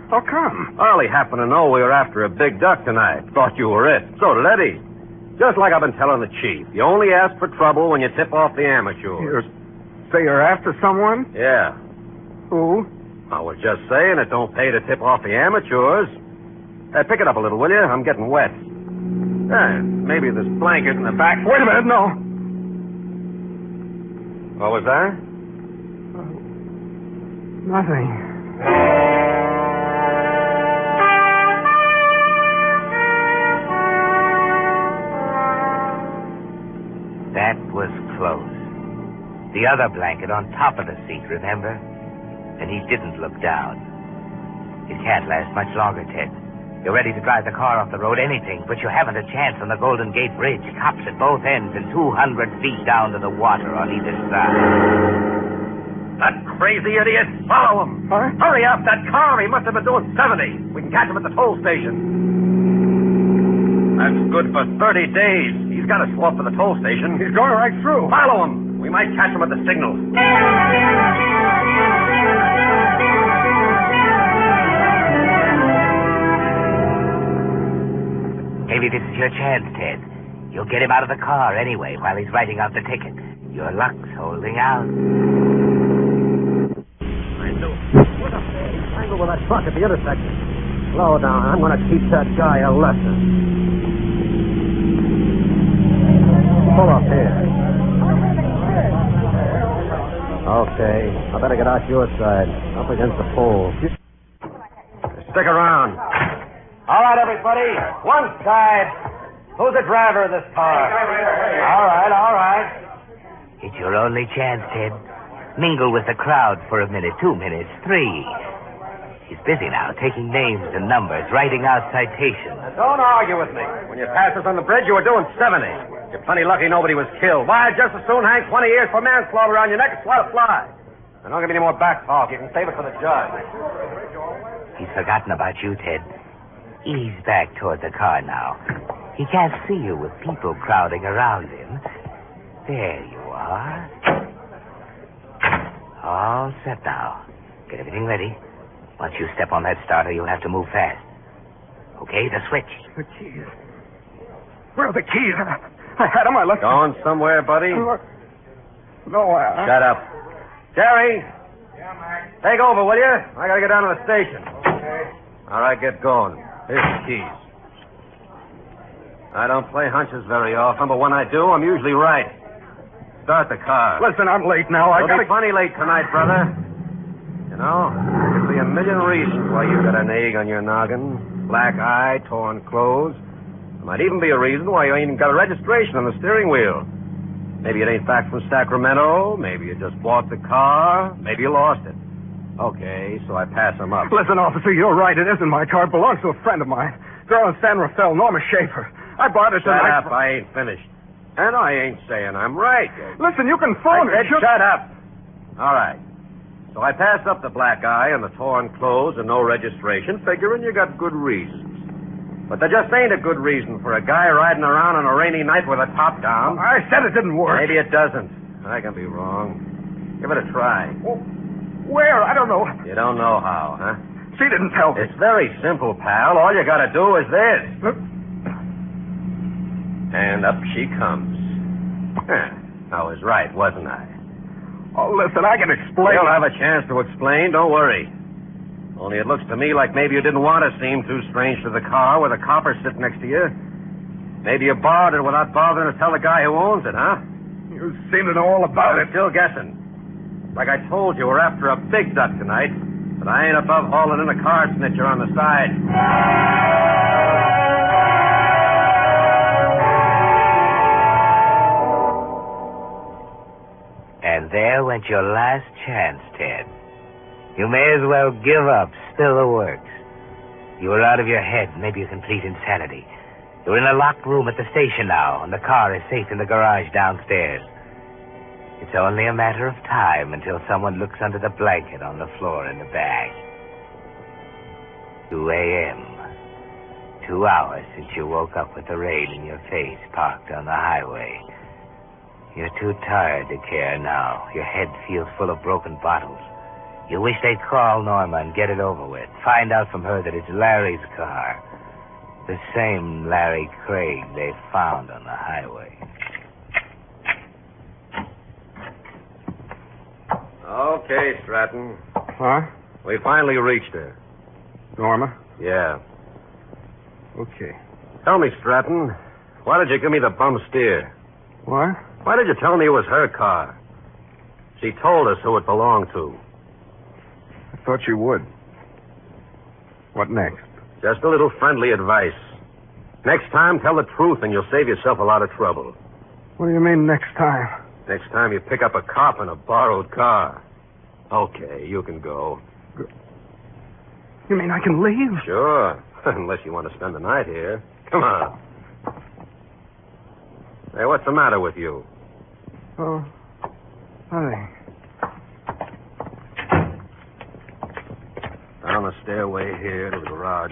S19: How come?
S21: Well, he happened to know we were after a big duck tonight. Thought you were it. So did Eddie. Just like I've been telling the chief. You only ask for trouble when you tip off the amateurs.
S19: Say you're after someone?
S21: Yeah.
S19: Who?
S21: I was just saying it don't pay to tip off the amateurs. Hey, pick it up a little, will you? I'm getting wet. Maybe this blanket in the back.
S19: Wait a minute, no.
S21: What was that?
S19: Nothing.
S17: That was close. The other blanket on top of the seat, remember? And he didn't look down. It can't last much longer, Ted. You're ready to drive the car off the road, anything, but you haven't a chance on the Golden Gate Bridge. Cops at both ends and 200 feet down to the water on either side.
S21: That crazy idiot. Follow him.
S19: Huh?
S21: Hurry up. That car, he must have been doing 70. We can catch him at the toll station. That's good for 30 days. He's got to slow up for the toll station.
S19: He's going right through.
S21: Follow him. We might catch him at the signal.
S17: Maybe this is your chance, Ted. You'll get him out of the car anyway while he's writing out the ticket. Your luck's holding out.
S21: I know. What a angle with that truck at the intersection. Slow down. I'm going to teach that guy a lesson. Pull up here. Okay. I better get out your side. Up against the pole. Stick around. All right, everybody. One side. Who's the driver of this car? All right.
S17: It's your only chance, Ted. Mingle with the crowd for a minute, 2 minutes, 3. He's busy now, taking names and numbers, writing out citations.
S21: Now, don't argue with me. When you passed us on the bridge, you were doing 70. You're plenty lucky nobody was killed. Why, I'd just as soon hang 20 years for manslaughter around your neck as let it fly. And don't give me any more back talk. You can save it for the judge.
S17: He's forgotten about you, Ted. Ease back toward the car now. He can't see you with people crowding around him. There you are. All set now. Get everything ready. Once you step on that starter, you'll have to move fast. Okay, the switch.
S19: The keys. Where are the keys? I had them. I left them.
S21: Going somewhere, buddy?
S19: No,
S21: Shut up. Jerry. Yeah, Mac. Take over, will you? I gotta get down to the station. Okay. All right, get going. Here's the keys. I don't play hunches very often, but when I do, I'm usually right. Start the car.
S19: Listen, I'm late now.
S21: You'll be plenty late tonight, brother. You know, there could be a million reasons why you've got an egg on your noggin. Black eye, torn clothes. There might even be a reason why you ain't even got a registration on the steering wheel. Maybe it ain't back from Sacramento. Maybe you just bought the car. Maybe you lost it. Okay, so I pass him up.
S19: Listen, officer, you're right. It isn't my car. It belongs to a friend of mine. Girl in San Rafael, Norma Schaefer. I bought it
S21: Shut
S19: tonight.
S21: up. I ain't finished. And I ain't saying I'm right.
S19: Listen, you can phone
S21: I
S19: her.
S21: said shut up. All right. So I passed up the black eye and the torn clothes and no registration, figuring you got good reasons. But there just ain't a good reason for a guy riding around on a rainy night with a top down.
S19: I said it didn't work.
S21: Maybe it doesn't. I can be wrong. Give it a try.
S19: Where? I don't know.
S21: You don't know how, huh?
S19: She didn't tell me.
S21: It's very simple, pal. All you gotta do is this. And up she comes. I was right, wasn't I?
S19: Oh, listen, I can explain.
S21: You'll have a chance to explain. Don't worry. Only it looks to me like maybe you didn't want to seem too strange to the car with a copper sitting next to you. Maybe you borrowed it without bothering to tell the guy who owns it, huh?
S19: You seem to know all about it.
S21: Still guessing. Like I told you, we're after a big duck tonight, but I ain't above hauling in a car snitcher on the side.
S17: And there went your last chance, Ted. You may as well give up, spill the works. You were out of your head, maybe a complete insanity. You're in a locked room at the station now, and the car is safe in the garage downstairs. It's only a matter of time until someone looks under the blanket on the floor in the back. 2 a.m. 2 hours since you woke up with the rain in your face, parked on the highway. You're too tired to care now. Your head feels full of broken bottles. You wish they'd call Norma and get it over with. Find out from her that it's Larry's car. The same Larry Craig they found on the highway.
S21: Okay, Stratton.
S19: Huh?
S21: We finally reached her.
S19: Norma?
S21: Yeah.
S19: Okay.
S21: Tell me, Stratton, why did you give me the bum steer?
S19: What?
S21: Why did you tell me it was her car? She told us who it belonged to.
S19: I thought you would. What next?
S21: Just a little friendly advice. Next time, tell the truth and you'll save yourself a lot of trouble.
S19: What do you mean next time?
S21: Next time you pick up a cop in a borrowed car. Okay, you can go.
S19: You mean I can leave?
S21: Sure. Unless you want to spend the night here. Come on. Hey, what's the matter with you?
S19: Oh, nothing.
S21: Down the stairway here to the garage.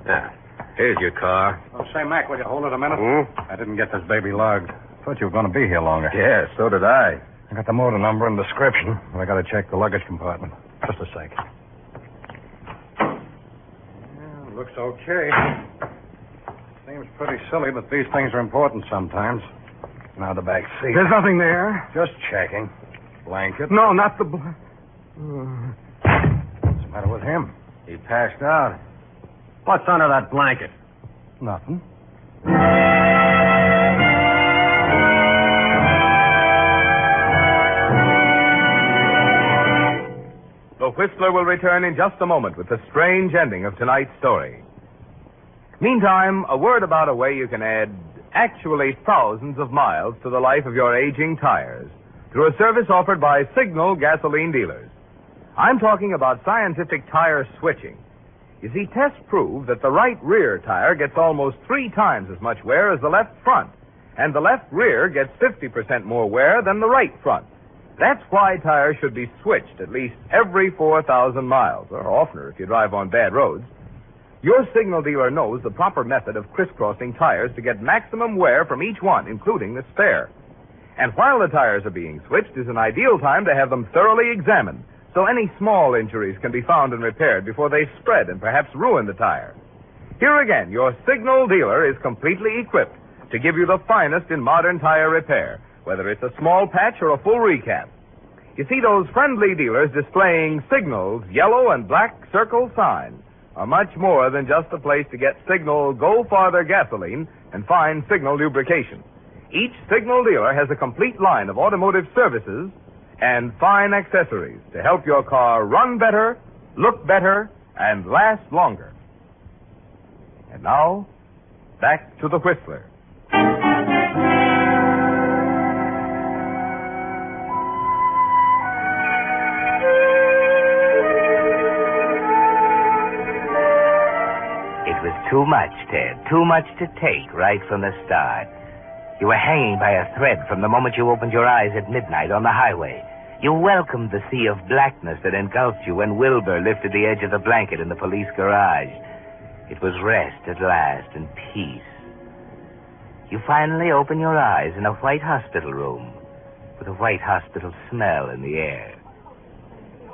S21: Ah, here's your car.
S3: Oh, say, Mac, will you hold it a minute?
S21: Hmm?
S3: I didn't get this baby logged. Thought you were going to be here longer.
S21: Yeah, so did I.
S3: I got the motor number and description, but I got to check the luggage compartment. Just a sec. Yeah, looks okay. Seems pretty silly, but these things are important sometimes. Now the back seat.
S19: There's nothing there.
S3: Just checking. Blanket.
S19: No, not the...
S3: What's the matter with him?
S21: He passed out. What's under that blanket?
S3: Nothing.
S16: The Whistler will return in just a moment with the strange ending of tonight's story. Meantime, a word about a way you can add actually thousands of miles to the life of your aging tires through a service offered by Signal gasoline dealers. I'm talking about scientific tire switching. You see, tests prove that the right rear tire gets almost 3 times as much wear as the left front, and the left rear gets 50% more wear than the right front. That's why tires should be switched at least every 4,000 miles, or oftener if you drive on bad roads. Your Signal dealer knows the proper method of crisscrossing tires to get maximum wear from each one, including the spare. And while the tires are being switched is an ideal time to have them thoroughly examined, so any small injuries can be found and repaired before they spread and perhaps ruin the tire. Here again, your Signal dealer is completely equipped to give you the finest in modern tire repair, whether it's a small patch or a full recap. You see, those friendly dealers displaying Signal's yellow and black circle sign are much more than just a place to get Signal Go Farther gasoline and fine Signal lubrication. Each Signal dealer has a complete line of automotive services and fine accessories to help your car run better, look better, and last longer. And now, back to the Whistler.
S17: It was too much, Ted. Too much to take right from the start. You were hanging by a thread from the moment you opened your eyes at midnight on the highway. You welcomed the sea of blackness that engulfed you when Wilbur lifted the edge of the blanket in the police garage. It was rest at last and peace. You finally opened your eyes in a white hospital room with a white hospital smell in the air.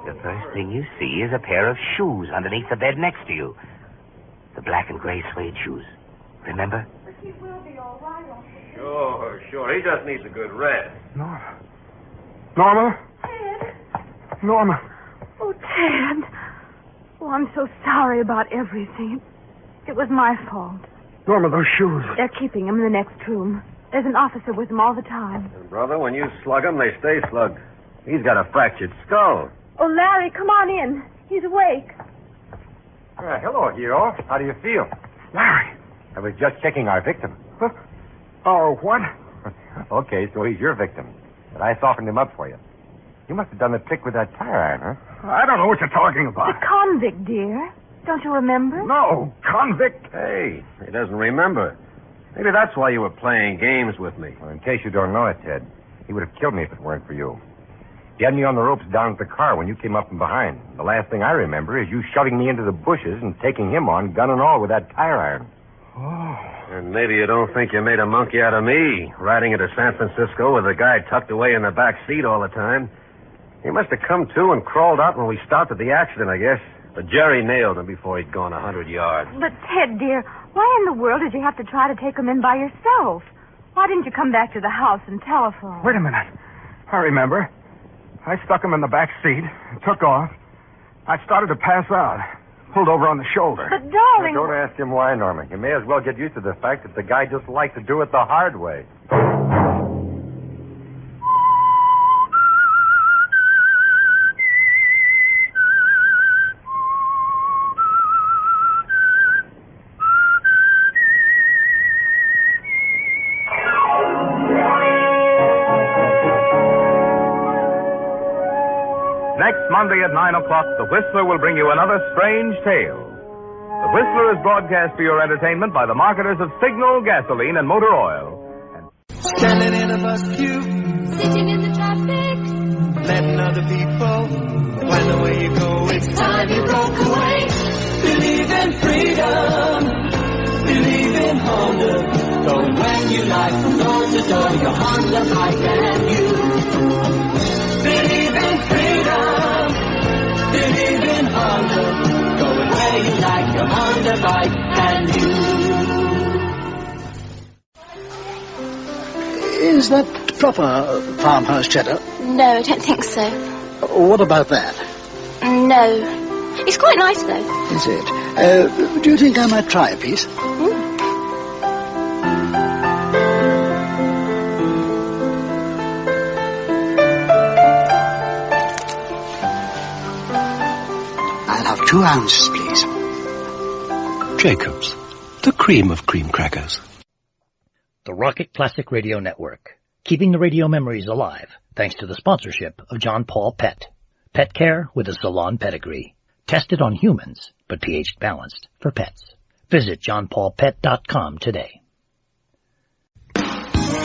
S17: The first thing you see is a pair of shoes underneath the bed next to you. The black and gray suede shoes. Remember?
S20: But he will be all right, Uncle.
S21: Sure. He just needs a good rest.
S19: Norma. Norma?
S20: Ted.
S19: Norma.
S20: Oh, Ted. Oh, I'm so sorry about everything. It was my fault.
S19: Norma, those shoes.
S20: They're keeping them in the next room. There's an officer with them all the time.
S21: And brother, when you slug him, they stay slugged. He's got a fractured skull.
S20: Oh, Larry, come on in. He's awake.
S3: Hello, hero. How do you feel?
S19: Larry.
S3: I was just checking our victim.
S19: Huh? Oh, what?
S3: Okay, so he's your victim. But I softened him up for you. You must have done the trick with that tire iron, huh?
S19: I don't know what you're talking about.
S20: The convict, dear. Don't you remember?
S19: No, convict.
S21: Hey, he doesn't remember. Maybe that's why you were playing games with me.
S3: Well, in case you don't know it, Ted, he would have killed me if it weren't for you. You had me on the ropes down at the car when you came up from behind. The last thing I remember is you shoving me into the bushes and taking him on, gun and all, with that tire iron.
S21: Oh. And maybe you don't think you made a monkey out of me, riding into San Francisco with a guy tucked away in the back seat all the time. He must have come to and crawled out when we stopped at the accident, I guess. But Jerry nailed him before he'd gone 100 yards.
S20: But, Ted, dear, why in the world did you have to try to take him in by yourself? Why didn't you come back to the house and telephone?
S19: Wait a minute. I remember. I stuck him in the back seat and took off. I started to pass out. Pulled over on the shoulder.
S20: But, darling...
S3: Now, don't ask him why, Norman. You may as well get used to the fact that the guy just likes to do it the hard way.
S16: Monday at 9 o'clock, The Whistler will bring you another strange tale. The Whistler is broadcast for your entertainment by the marketers of Signal, gasoline, and motor oil.
S6: Standing in a bus queue,
S22: sitting in the traffic,
S6: letting other people plan the way you go. It's time you broke away. Believe in freedom, believe in Honda. Going when you like, from door to door, your Honda bike and you. Believe in freedom. Believe in Honda, going where you like, your Honda bike and you.
S23: Is that proper farmhouse cheddar?
S22: No, I don't think so.
S23: What about that?
S22: No. It's quite nice, though.
S23: Is it? Do you think I might try a piece? I'll have 2 ounces, please.
S24: Jacob's, the cream of cream crackers.
S15: The Rocket Classic Radio Network, keeping the radio memories alive thanks to the sponsorship of John Paul Pet. Pet care with a salon pedigree. Tested on humans, but pH balanced for pets. Visit johnpaulpet.com today.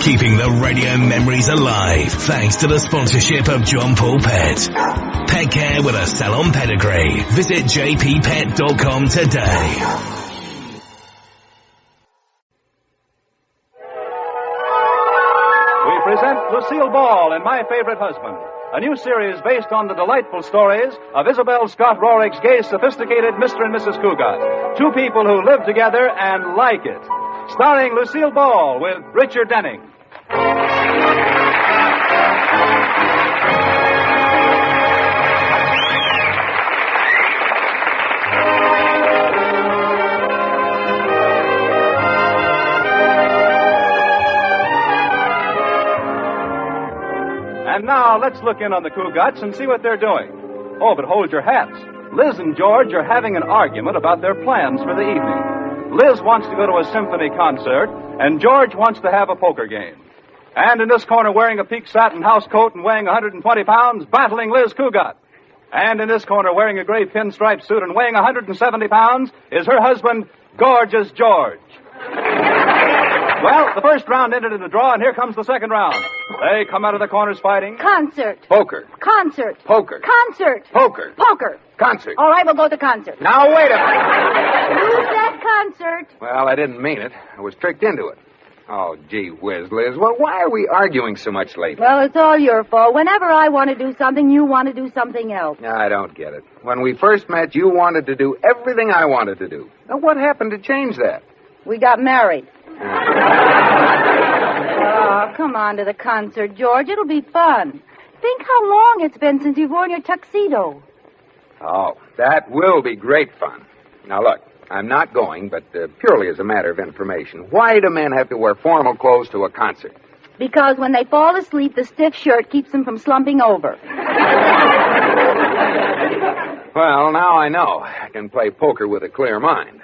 S25: Keeping the radio memories alive thanks to the sponsorship of John Paul Pet. Pet care with a salon pedigree. Visit jppet.com today.
S26: We present Lucille Ball and My Favorite Husband, a new series based on the delightful stories of Isabel Scott Rorick's gay, sophisticated Mr. and Mrs. Cougat, 2 people who live together and like it. Starring Lucille Ball with Richard Denning. And now, let's look in on the Cougats and see what they're doing. Oh, but hold your hats. Liz and George are having an argument about their plans for the evening. Liz wants to go to a symphony concert, and George wants to have a poker game. And in this corner, wearing a peak satin house coat and weighing 120 pounds, battling Liz Cougat. And in this corner, wearing a gray pinstripe suit and weighing 170 pounds, is her husband, Gorgeous George. Well, the first round ended in a draw, and here comes the second round. They come out of the corners fighting.
S18: Concert.
S26: Poker.
S18: Concert.
S26: Poker.
S18: Concert.
S26: Poker.
S18: Poker.
S26: Concert.
S18: All right, we'll go to concert.
S26: Now, wait a minute.
S18: Who's that concert?
S27: Well, I didn't mean it. I was tricked into it.
S1: Oh, gee whiz, Liz. Well, why are we arguing so much lately?
S2: Well, it's all your fault. Whenever I want to do something, you want to do something else.
S1: I don't get it. When we first met, you wanted to do everything I wanted to do. Now, what happened to change that?
S2: We got married. Oh, come on to the concert, George. It'll be fun. Think how long it's been since you've worn your tuxedo.
S1: Oh, that will be great fun. Now, look, I'm not going, but purely as a matter of information. Why do men have to wear formal clothes to a concert?
S2: Because when they fall asleep, the stiff shirt keeps them from slumping over.
S1: Well, now I know. I can play poker with a clear mind.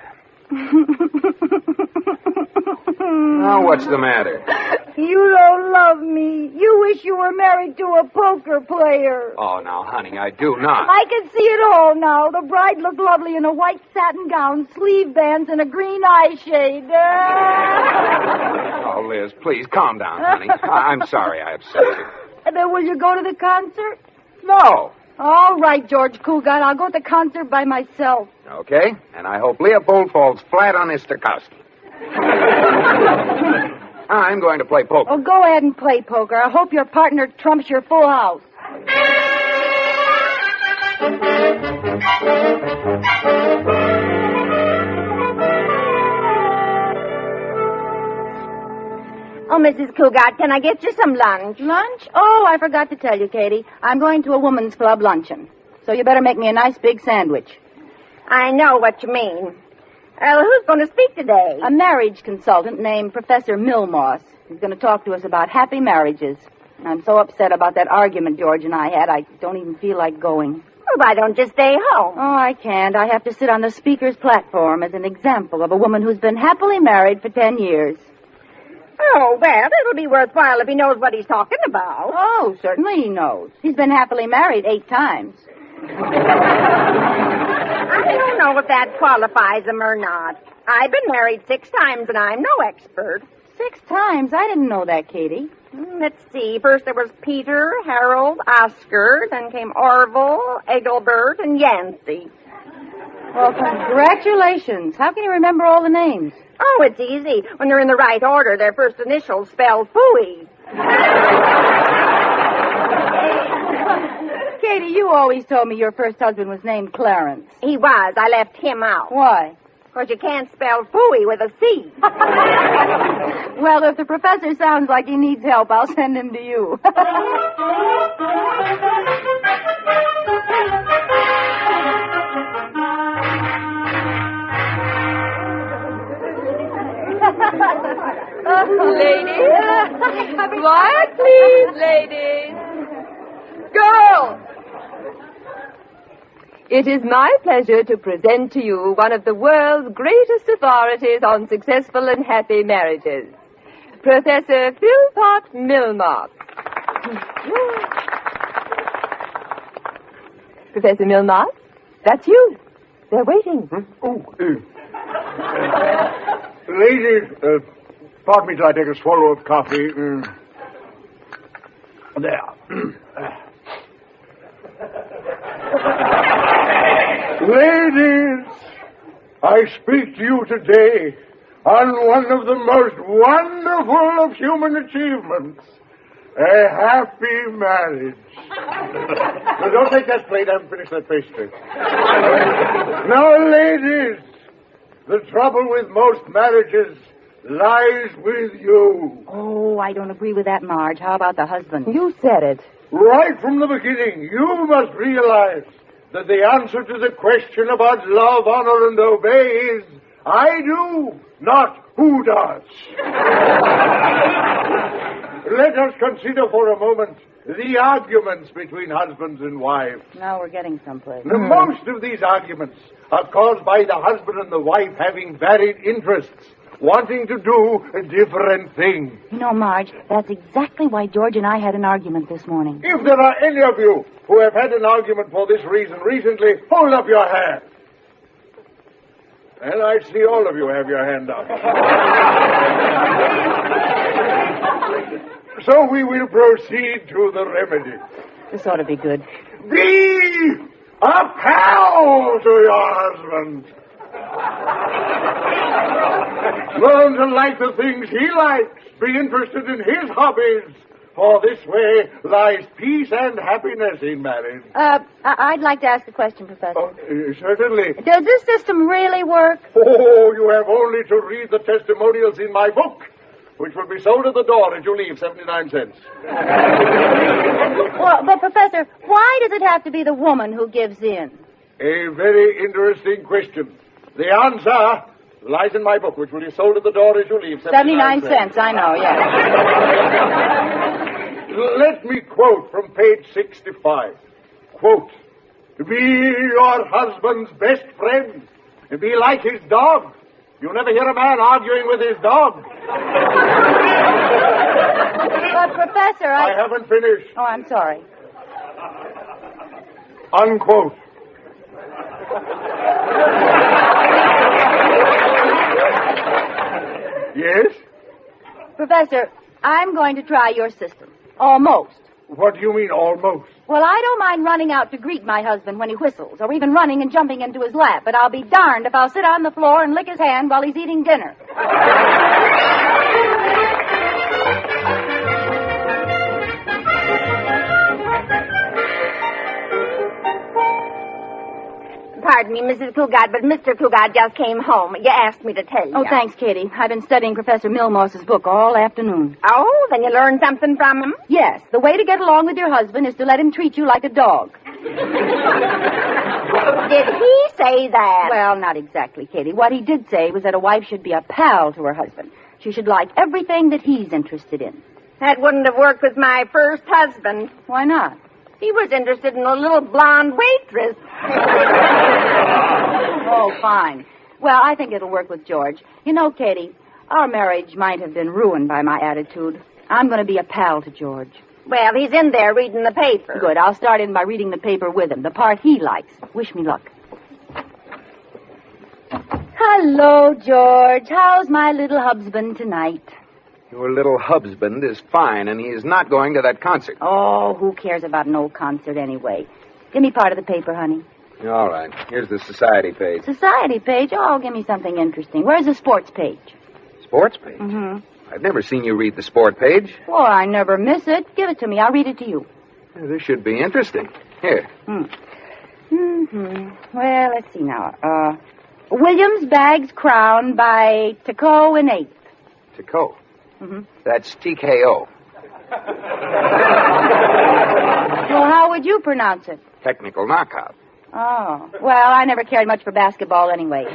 S1: Now, what's the matter?
S2: You don't love me. You wish you were married to a poker player.
S1: Oh, now, honey, I do not.
S2: I can see it all now. The bride looked lovely in a white satin gown, sleeve bands, and a green eyeshade.
S1: Oh, Liz, please, calm down, honey. I'm sorry I upset you.
S2: And then will you go to the concert?
S1: No.
S2: All right, George Cougat. I'll go to the concert by myself.
S1: Okay, and I hope Leopold falls flat on his Stokowski. I'm going to play poker.
S2: Oh, go ahead and play poker. I hope your partner trumps your full house.
S4: Oh, Mrs. Cougat, can I get you some lunch?
S2: Lunch? Oh, I forgot to tell you, Katie. I'm going to a woman's club luncheon. So you better make me a nice big sandwich.
S4: I know what you mean. Who's going to speak today?
S2: A marriage consultant named Professor Milmoss. He's going to talk to us about happy marriages. I'm so upset about that argument George and I had, I don't even feel like going.
S4: Well, why don't you stay home?
S2: Oh, I can't. I have to sit on the speaker's platform as an example of a woman who's been happily married for 10 years.
S4: Oh, well, it'll be worthwhile if he knows what he's talking about.
S2: Oh, certainly he knows. He's been happily married 8 times.
S4: I don't know if that qualifies him or not. I've been married 6 times, and I'm no expert.
S2: 6 times? I didn't know that, Katie.
S4: Let's see. First there was Peter, Harold, Oscar, then came Orville, Engelbert, and Yancey.
S2: Well, congratulations. How can you remember all the names?
S4: Oh, it's easy. When they're in the right order, their first initials spell phooey.
S2: Katie, you always told me your first husband was named Clarence.
S4: He was. I left him out.
S2: Why?
S4: Because you can't spell phooey with a C.
S2: Well, if the professor sounds like he needs help, I'll send him to you.
S8: Ladies, quiet, please, ladies. Girls! It is my pleasure to present to you one of the world's greatest authorities on successful and happy marriages, Professor Philpott Milmoss. Professor Milmoss, that's you. They're waiting.
S10: Ladies, pardon me till I take a swallow of coffee. There. Ladies, I speak to you today on one of the most wonderful of human achievements, a happy marriage. Now, don't take that plate. I haven't finished that pastry. Now, ladies, the trouble with most marriages lies with you.
S2: Oh, I don't agree with that, Marge. How about the husband?
S8: You said it.
S10: Right from the beginning, you must realize that the answer to the question about love, honor, and obey is I do, not who does. Let us consider for a moment the arguments between husbands and wives.
S2: Now we're getting someplace.
S10: Now, most of these arguments are caused by the husband and the wife having varied interests, wanting to do a different thing.
S2: You know, Marge, that's exactly why George and I had an argument this morning.
S10: If there are any of you who have had an argument for this reason recently, hold up your hand. And I see all of you have your hand up. So we will proceed to the remedy.
S2: This ought to be good.
S10: Be a pal to your husband. Learn to like the things he likes. Be interested in his hobbies. For this way lies peace and happiness in marriage.
S2: I'd like to ask a question, Professor.
S10: Certainly.
S2: Does this system really work?
S10: Oh, you have only to read the testimonials in my book, which will be sold at the door as you leave, 79 cents.
S2: Well, but, Professor, why does it have to be the woman who gives in?
S10: A very interesting question. The answer lies in my book, which will be sold at the door as you leave,
S2: 79 cents, I know, yes.
S10: Let me quote from page 65. Quote, be your husband's best friend. Be like his dog. You never hear a man arguing with his dog.
S2: But, Professor,
S10: I haven't finished.
S2: Oh, I'm sorry.
S10: Unquote. Yes?
S2: Professor, I'm going to try your system. Almost.
S10: What do you mean, almost?
S2: Well, I don't mind running out to greet my husband when he whistles, or even running and jumping into his lap, but I'll be darned if I'll sit on the floor and lick his hand while he's eating dinner.
S4: Pardon me, Mrs. Cougat, but Mr. Cougat just came home. You asked me to tell you.
S2: Oh, thanks, Katie. I've been studying Professor Milmoss's book all afternoon.
S4: Oh, then you learned something from him?
S2: Yes. The way to get along with your husband is to let him treat you like a dog.
S4: Did he say that?
S2: Well, not exactly, Katie. What he did say was that a wife should be a pal to her husband. She should like everything that he's interested in.
S4: That wouldn't have worked with my first husband.
S2: Why not?
S4: He was interested in a little blonde waitress.
S2: Oh, fine. Well, I think it'll work with George. You know, Katie, our marriage might have been ruined by my attitude. I'm going to be a pal to George.
S4: Well, he's in there reading the paper.
S2: Good. I'll start in by reading the paper with him, the part he likes. Wish me luck. Hello, George. How's my little husband tonight?
S1: Your little husband is fine, and he is not going to that concert.
S2: Oh, who cares about an old concert anyway? Give me part of the paper, honey.
S1: All right. Here's the society page.
S2: Society page? Oh, give me something interesting. Where's the sports page?
S1: Sports page?
S2: Mm-hmm.
S1: I've never seen you read the sport page.
S2: Well, I never miss it. Give it to me. I'll read it to you.
S1: Yeah, this should be interesting. Here.
S2: Well, let's see now. Williams Bags Crown by Tico and Eighth.
S1: Tico?
S2: Mm-hmm.
S1: That's TKO.
S2: Well, how would you pronounce it?
S1: Technical knockout.
S2: Oh. Well, I never cared much for basketball anyway.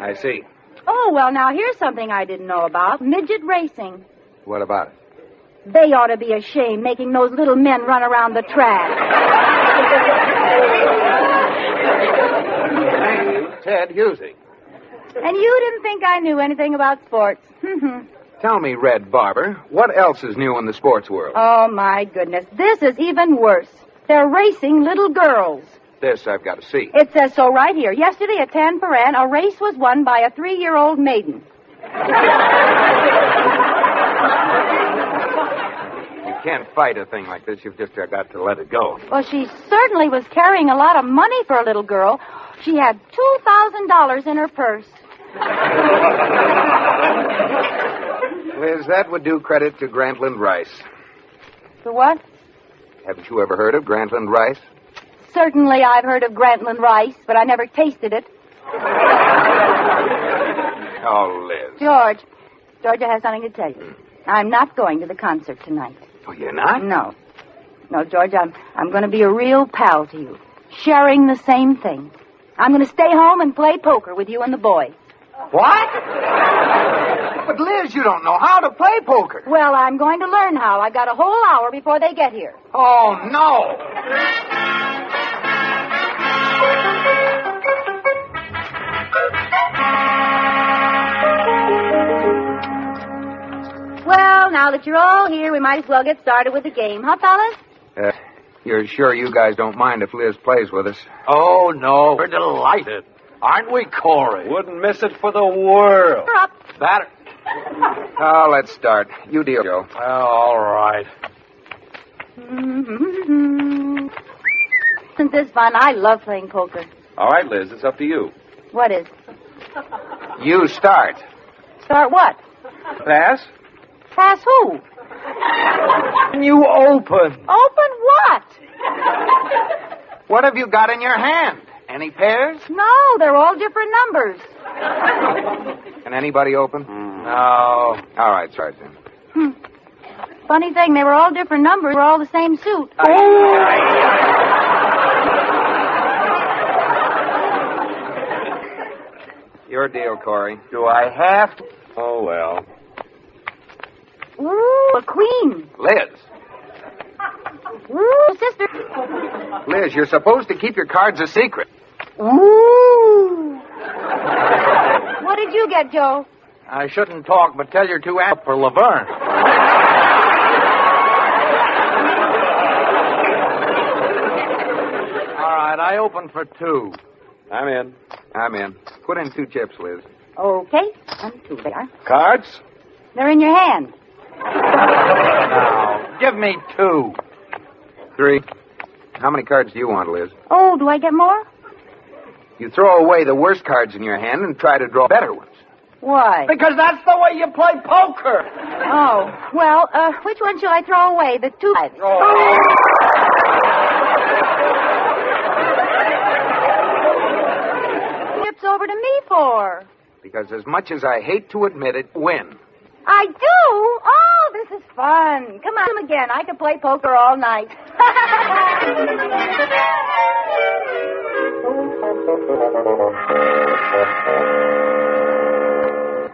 S1: I see.
S2: Oh, well, now here's something I didn't know about. Midget racing.
S1: What about it?
S2: They ought to be ashamed making those little men run around the track.
S1: Thank you, Ted Husey.
S2: And you didn't think I knew anything about sports.
S1: Tell me, Red Barber, what else is new in the sports world?
S2: Oh, my goodness. This is even worse. They're racing little girls.
S1: This I've got to see.
S2: It says so right here. Yesterday at Tanparan, a race was won by a 3-year-old maiden.
S1: You can't fight a thing like this. You've just got to let it go.
S2: Well, she certainly was carrying a lot of money for a little girl. She had $2,000 in her purse.
S1: Liz, that would do credit to Grantland Rice.
S2: For what?
S1: Haven't you ever heard of Grantland Rice?
S2: Certainly I've heard of Grantland Rice, but I never tasted it.
S1: Oh, Liz.
S2: George, I have something to tell you. I'm not going to the concert tonight.
S1: Oh, you're not?
S2: No, George, I'm going to be a real pal to you, sharing the same thing. I'm going to stay home and play poker with you and the boys.
S1: What? But, Liz, you don't know how to play poker.
S2: Well, I'm going to learn how. I've got a whole hour before they get here.
S1: Oh, no.
S2: Well, now that you're all here, we might as well get started with the game. Huh, fellas?
S1: You're sure you guys don't mind if Liz plays with us?
S5: Oh, no. We're delighted. Aren't we, Corey?
S26: Wouldn't miss it for the world.
S2: You're up.
S5: That...
S1: Oh, let's start. You deal, Joe.
S5: Well, all right.
S2: Isn't this fun? I love playing poker.
S26: All right, Liz, it's up to you.
S2: What is?
S1: You start.
S2: Start what?
S1: Pass?
S2: Pass who?
S1: You open.
S2: Open what?
S1: What have you got in your hand? Any pairs?
S2: No, they're all different numbers.
S1: Can anybody open? No. All right, Sergeant.
S2: Funny thing, they were all different numbers. They were all the same suit.
S1: Your deal, Corey.
S5: Do I have to? Oh, well.
S2: Ooh, a queen.
S1: Liz.
S2: Ooh, sister.
S1: Liz, you're supposed to keep your cards a secret.
S2: Ooh. What did you get, Joe?
S5: I shouldn't talk, but tell your two amp for Laverne. All right, I open for 2.
S1: I'm in. Put in 2 chips, Liz.
S2: Okay, 1, 2, they are.
S5: Cards?
S2: They're in your hand.
S5: Now, give me 2.
S1: 3. How many cards do you want, Liz?
S2: Oh, do I get more?
S1: You throw away the worst cards in your hand and try to draw better ones.
S2: Why?
S5: Because that's the way you play poker.
S2: Oh, well, which one shall I throw away? The 2. Chips over to me for?
S1: Because as much as I hate to admit it, win.
S2: I do? Oh, this is fun. Come on again. I could play poker all night.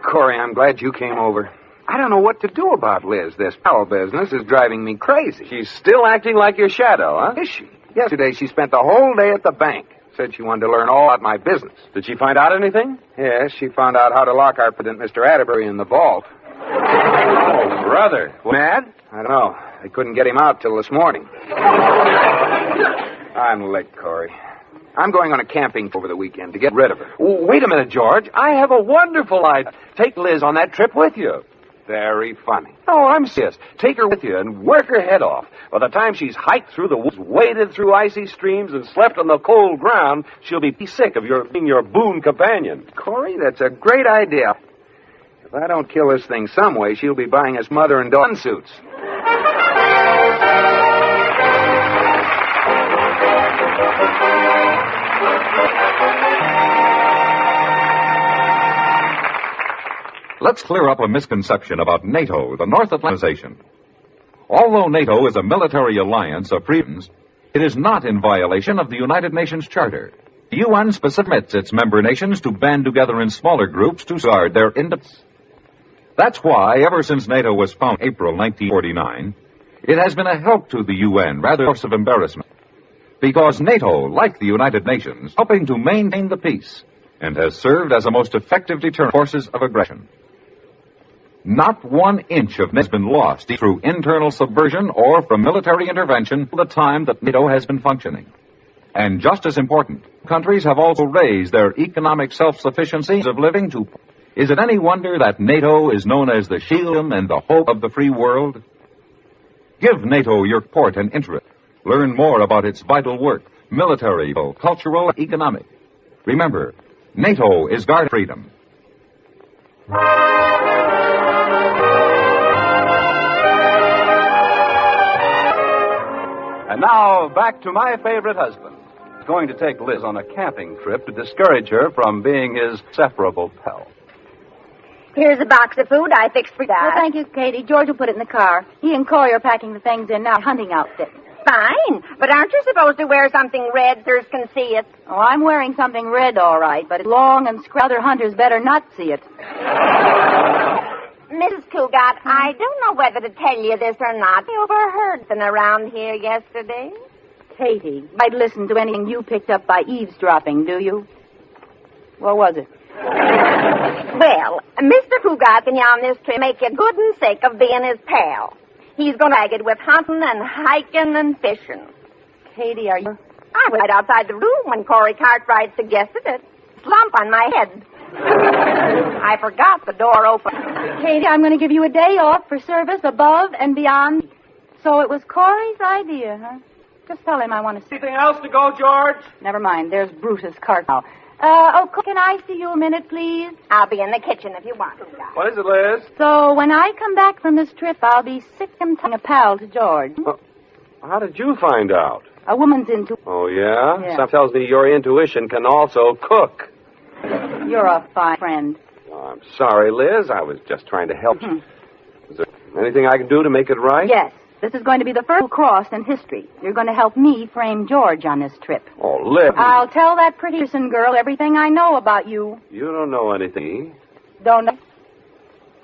S1: Corey, I'm glad you came over. I don't know what to do about Liz. This pal business is driving me crazy.
S26: She's still acting like your shadow, huh?
S1: Is she? Yesterday she spent the whole day at the bank. Said she wanted to learn all about my business.
S26: Did she find out anything?
S1: Yes, she found out how to lock our president, Mr. Atterbury, in the vault.
S26: Oh, brother.
S1: Mad? I don't know. They couldn't get him out till this morning. I'm licked, Corey. I'm going on a camping over the weekend to get rid of her.
S26: Wait a minute, George. I have a wonderful idea. Take Liz on that trip with you.
S1: Very funny.
S26: Oh, I'm serious. Take her with you and work her head off. By the time she's hiked through the woods, waded through icy streams, and slept on the cold ground, she'll be sick of being your boon companion.
S1: Corey, that's a great idea. If I don't kill this thing some way, she'll be buying us mother and daughter suits.
S7: Let's clear up a misconception about NATO, the North Atlanticization. Although NATO is a military alliance of freedoms, it is not in violation of the United Nations Charter. The UN specifically permits its member nations to band together in smaller groups to guard their independence. That's why, ever since NATO was founded in April 1949, it has been a help to the UN rather than a source of embarrassment. Because NATO, like the United Nations, is helping to maintain the peace and has served as a most effective deterrent to forces of aggression. Not 1 inch of NATO has been lost through internal subversion or from military intervention for the time that NATO has been functioning. And just as important, countries have also raised their economic self-sufficiency of living to... Is it any wonder that NATO is known as the shield and the hope of the free world? Give NATO your support and interest. Learn more about its vital work, military, cultural, and economic. Remember, NATO is guarding freedom.
S26: And now, back to my favorite husband. He's going to take Liz on a camping trip to discourage her from being his inseparable pal.
S4: Here's a box of food I fixed for Dad.
S2: Well, thank you, Katie. George will put it in the car. He and Corey are packing the things in now. Hunting outfit.
S4: Fine, but aren't you supposed to wear something red so others can see it?
S2: Oh, I'm wearing something red, all right, but it's long and other hunters better not see it.
S4: Mrs. Cougat, I don't know whether to tell you this or not. You overheard something around here yesterday?
S2: Katie, I'd listen to anything you picked up by eavesdropping, do you? What was it?
S4: Well, Mr. Cougat can you on this trip make you good and sick of being his pal. He's going to bag it with hunting and hiking and fishing.
S2: Katie, are you...
S4: I was right outside the room when Corey Cartwright suggested it. Slump on my head. I forgot the door open.
S2: Katie, I'm going to give you a day off for service above and beyond. So it was Corey's idea, huh? Just tell him I want to see.
S5: Anything else to go, George?
S2: Never mind. There's Brutus Cart now. Can I see you a minute, please?
S4: I'll be in the kitchen if you want to.
S26: What is it, Liz?
S2: So, when I come back from this trip, I'll be sick and a pal to George.
S9: Well, how did you find out?
S2: A woman's into...
S9: Oh, yeah?
S2: Yeah.
S9: Something tells me your intuition can also cook.
S2: You're a fine friend.
S9: Oh, I'm sorry, Liz. I was just trying to help you. Is there anything I can do to make it right?
S2: Yes. This is going to be the first cross in history. You're going to help me frame George on this trip.
S9: Oh, Liz.
S2: I'll tell that pretty person girl everything I know about you.
S9: You don't know anything.
S2: Don't know?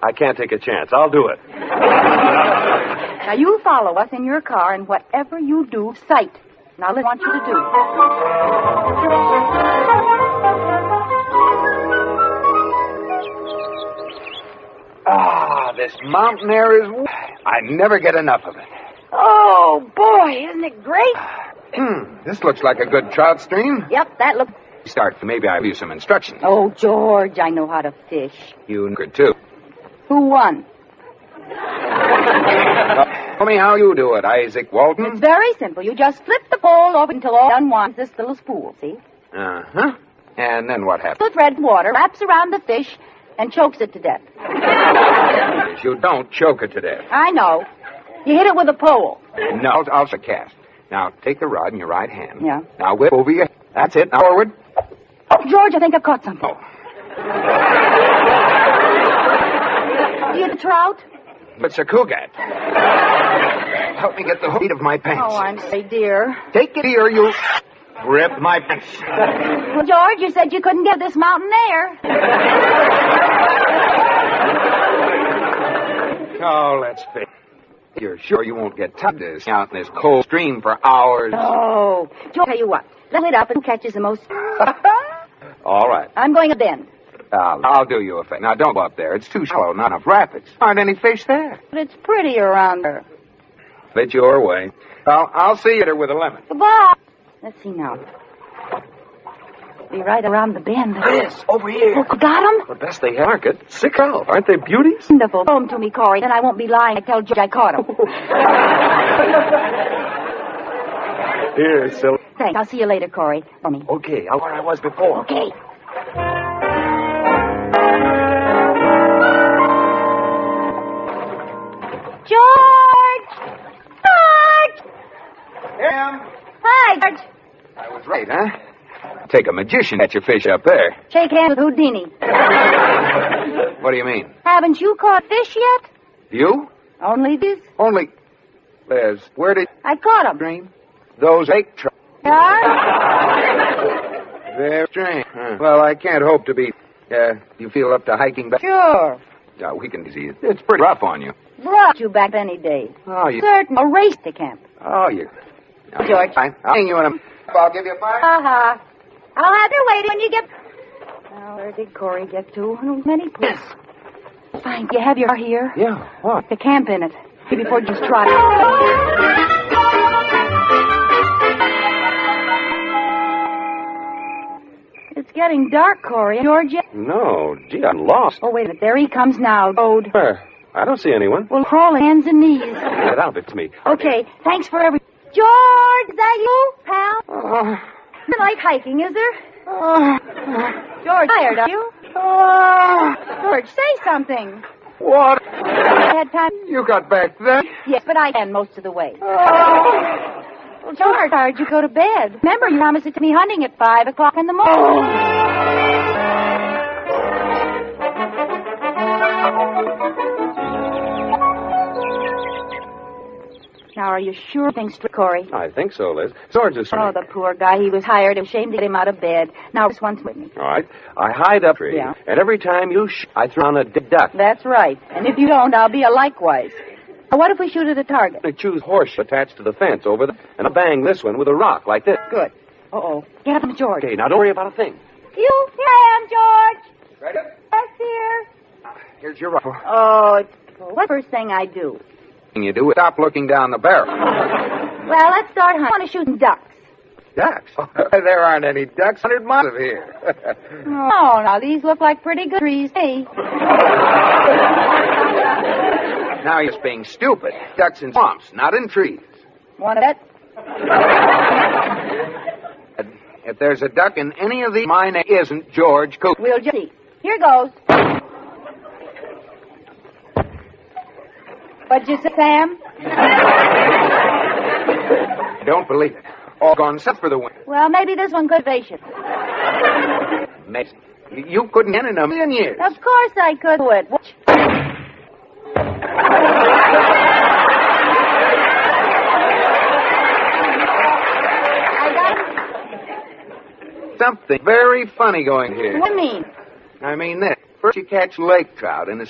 S9: I can't take a chance. I'll do it.
S2: Now, you follow us in your car, and whatever you do, sight. Now, I want you to do.
S1: Ah, this mountain air is... I never get enough of it.
S2: Oh, boy, isn't it great?
S1: This looks like a good trout stream.
S2: Yep, that looks...
S1: Start. Maybe I'll give you some instructions.
S2: Oh, George, I know how to fish.
S1: You could, too.
S2: Who won?
S1: Tell me how you do it, Isaac Walton.
S2: It's very simple. You just flip the pole over until all unwinds this little spool, see?
S1: Uh-huh. And then what happens?
S2: The thread water wraps around the fish and chokes it to death.
S1: You don't choke it to death.
S2: I know. You hit it with a pole.
S1: No, I'll cast. Now, take the rod in your right hand.
S2: Yeah.
S1: Now, whip over your... That's it. Now, forward.
S2: Oh, George, I think I've caught something.
S1: Oh.
S2: You the trout?
S1: It's a cougat. Help me get the hood of my pants.
S2: Oh, I'm sorry, dear.
S1: Take it here, you... Rip my pants.
S2: Well, George, you said you couldn't get this mountain air.
S1: Oh, let's face it. You're sure you won't get tired of this out in this cold stream for hours?
S2: Oh. George, tell you what. Let it up and who catches the most...
S1: All right.
S2: I'm going to bend.
S1: I'll do you a favor. Now, don't go up there. It's too shallow, not enough rapids. Aren't any fish there.
S2: But it's pretty around there.
S1: It's your way. I'll see you there with a lemon.
S2: Goodbye. Let's see now. Be right around the bend.
S9: Yes, over here.
S2: Oh, got him?
S9: The best they have market. 6 out. Aren't they beauties?
S2: Wonderful. Show him to me, Corey. Then I won't be lying. I tell George I caught him.
S9: Here, silly.
S2: Thanks. I'll see you later, Corey. Mommy.
S9: Okay, I'll where I was before.
S2: Okay. George! George!
S1: Em!
S2: Hi, George.
S1: I was right, huh? Take a magician at your fish up there.
S2: Shake hands with Houdini.
S1: What do you mean?
S2: Haven't you caught fish yet?
S1: You?
S2: Only this.
S1: Only... Liz, where did...
S2: I caught him.
S1: Dream? Those lake trout.
S2: Yeah?
S1: They're strange. Huh. Well, I can't hope to be... you feel up to hiking back?
S2: Sure.
S1: Yeah, we can see it. It's pretty rough on you.
S2: Brought you back any day.
S1: Oh, you...
S2: Certain. A race to camp.
S1: Oh, you... No,
S2: George.
S1: Fine. I'll hang you in a... I'll give you 5.
S2: Uh-huh. I'll have you waiting when you get... Now, where did Corey get to? Many places. Fine. You have your car here?
S1: Yeah, what?
S2: The camp in it. Before you just trot. It's getting dark, Corey. George?
S9: No, gee, I'm lost.
S2: Oh, wait a minute. There he comes now. Road.
S9: Where? I don't see anyone.
S2: Well, crawl hands and knees.
S9: Get out, it's me.
S2: Okay, thanks for everything. George, is that you, pal? You like hiking, is there? George, tired, are you? George, say something.
S1: What?
S2: I had time.
S1: You got back then?
S2: Yes, but I ran most of the way. Well, George, how'd you go to bed? Remember, you promised to take me hunting at 5 o'clock in the morning. Now, are you sure things to Corey?
S9: I think so, Liz. George is...
S2: Oh, the poor guy. He was hired. I'm ashamed to get him out of bed. Now, this one's with me.
S9: All right. I hide up tree,
S2: Yeah.
S9: and every time you I throw on a dead duck.
S2: That's right. And if you don't, I'll be a likewise. Now, what if we shoot at a target?
S9: I choose horse attached to the fence over the... And I'll bang this one with a rock like this.
S2: Good. Uh-oh. Get up, George.
S9: Okay, now don't worry about a thing.
S2: You? Here I am, George.
S1: Right up.
S2: Yes, dear.
S1: Here's your rifle.
S2: Oh, what's the first thing I do?
S1: You do it. Stop looking down the barrel.
S2: Well, let's start hunting. I want to shoot some ducks.
S1: Ducks? There aren't any ducks 100 miles of here.
S2: Oh, now these look like pretty good trees. Hey.
S1: Now you're just being stupid. Ducks in swamps, not in trees.
S2: Want to bet?
S1: If there's a duck in any of these, my name isn't George Coop.
S2: We'll just see. Here goes. What'd you say, Sam?
S1: Don't believe it. All gone set for the win.
S2: Well, maybe this one could face you.
S1: Amazing. You couldn't win in a million years.
S2: Of course I could do it.
S1: Something very funny going here.
S2: What do you mean?
S1: I mean this. First you catch lake trout in a...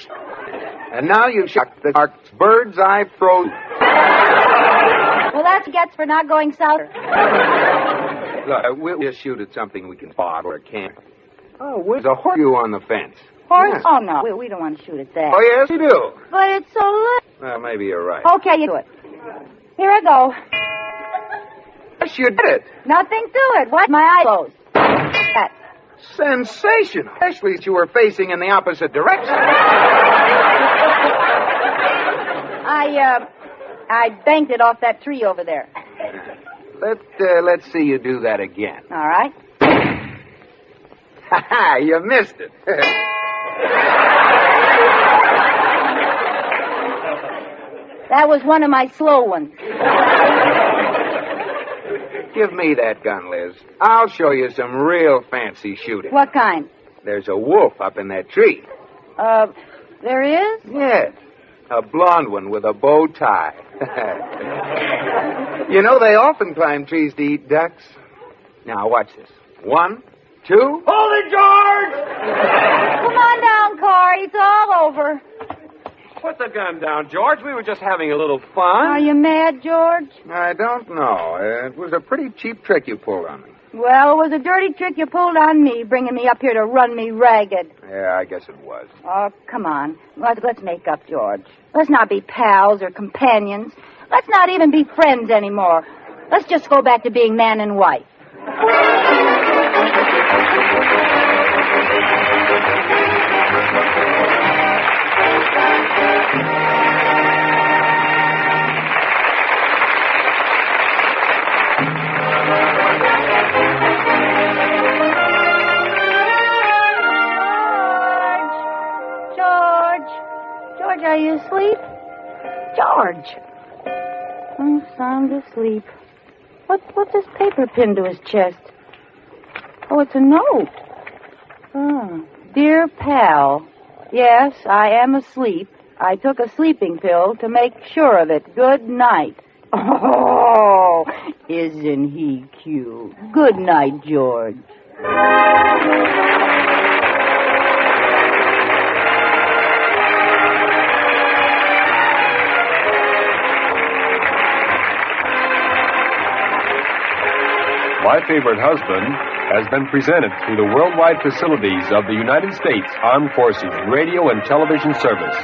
S1: And now you've shot the shark's bird's eye froze.
S2: Well, that's what gets for not going south.
S1: Look, we'll just shoot at something we can spot or can't. Oh, there's a horseshoe on the fence.
S2: Horse?
S1: Yeah.
S2: Oh, no. We don't want to shoot at that.
S1: Oh, yes, you do.
S2: But it's so little.
S1: Well, maybe you're right.
S2: Okay, you do it. Here I go.
S1: Yes, you did it.
S2: Nothing to it. Why? My eye closed. That.
S1: Sensational. Especially as you were facing in the opposite direction.
S2: I banked it off that tree over there.
S1: Let's see you do that again.
S2: All right.
S1: Ha ha! You missed it.
S2: That was one of my slow ones.
S1: Give me that gun, Liz. I'll show you some real fancy shooting.
S2: What kind?
S1: There's a wolf up in that tree.
S2: There is?
S1: Yes. A blonde one with a bow tie. You know, they often climb trees to eat ducks. Now, watch this. 1, 2...
S5: Hold it, George!
S2: Come on down, Corey. It's all over.
S9: Put the gun down, George. We were just having a little fun.
S2: Are you mad, George?
S1: I don't know. It was a pretty cheap trick you pulled on me.
S2: Well, it was a dirty trick you pulled on me, bringing me up here to run me ragged.
S1: Yeah, I guess it was.
S2: Oh, come on. Let's make up, George. Let's not be pals or companions. Let's not even be friends anymore. Let's just go back to being man and wife. George, are you asleep? George. Oh, sound asleep. What's this paper pinned to his chest? Oh, it's a note. Oh. Dear pal, yes, I am asleep. I took a sleeping pill to make sure of it. Good night. Oh, isn't he cute? Good night, George.
S11: My Favorite Husband has been presented through the worldwide facilities of the United States Armed Forces Radio and Television Service.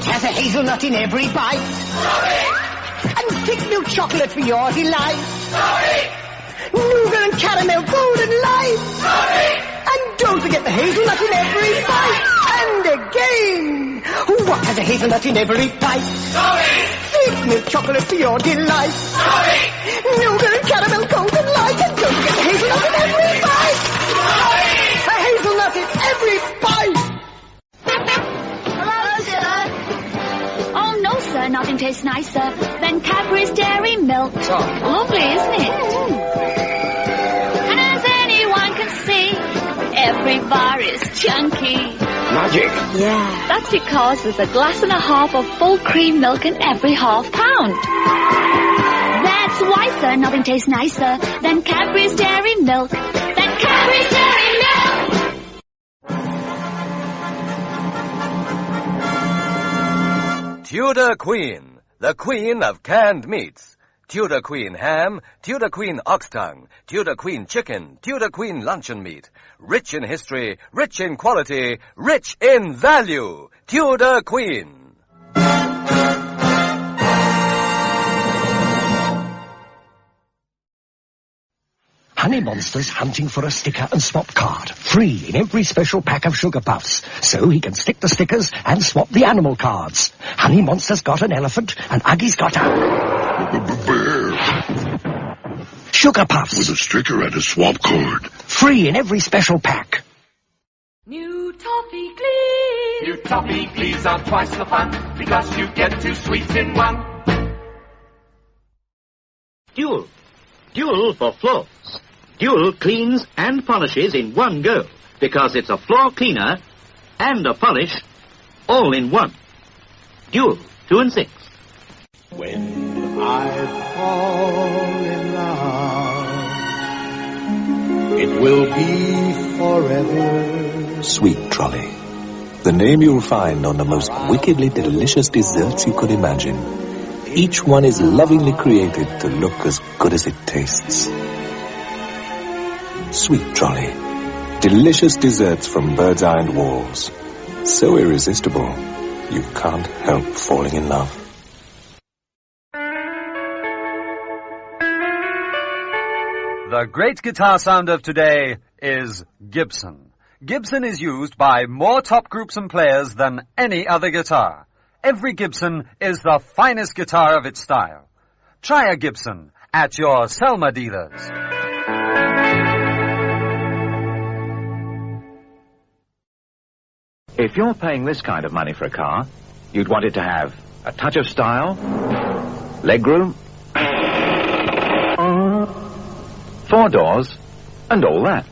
S12: Has a hazelnut in every bite. Sorry. And thick milk chocolate for your delight. Sorry. Nougat and caramel golden light. Sorry. And don't forget the hazelnut in every bite. And again, what has a hazelnut in every bite. Sweet milk chocolate for your delight. Nougat and caramel golden light. And don't forget the hazelnut in every bite. A hazelnut in every bite.
S22: Hello, sir. Oh, no, sir. Nothing tastes nicer than Cadbury's Dairy Milk. Lovely, isn't it? And as anyone can see, every bar is chunky.
S3: Magic.
S22: Yeah. That's because there's a glass and a half of full cream milk in every half pound. That's why, sir, nothing tastes nicer than Cadbury's Dairy Milk. Than Cadbury's Dairy Milk!
S13: Tudor Queen, the queen of canned meats. Tudor Queen ham, Tudor Queen ox tongue, Tudor Queen chicken, Tudor Queen luncheon meat. Rich in history, rich in quality, rich in value. Tudor Queen.
S24: Honey Monster's hunting for a sticker and swap card. Free in every special pack of Sugar Puffs. So he can stick the stickers and swap the animal cards. Honey Monster's got an elephant and Uggie's got a...
S10: bear.
S24: Sugar Puffs.
S10: With a sticker and a swap card.
S24: Free in every special pack.
S6: New Toffee Glees. New Toffee Glees are twice the fun because you get 2 sweets in one.
S14: Dual. Dual for floors. Dual cleans and polishes in one go because it's a floor cleaner and a polish all in one. Dual 2 and 6.
S6: When I fall in love, it will be forever.
S24: Sweet Trolley. The name you'll find on the most wickedly delicious desserts you could imagine. Each one is lovingly created to look as good as it tastes. Sweet Trolley. Delicious desserts from Bird's Eye and Walls. So irresistible, you can't help falling in love.
S17: The great guitar sound of today is Gibson. Gibson is used by more top groups and players than any other guitar. Every Gibson is the finest guitar of its style. Try a Gibson at your Selma dealers.
S19: If you're paying this kind of money for a car, you'd want it to have a touch of style, legroom, 4 doors, and all that.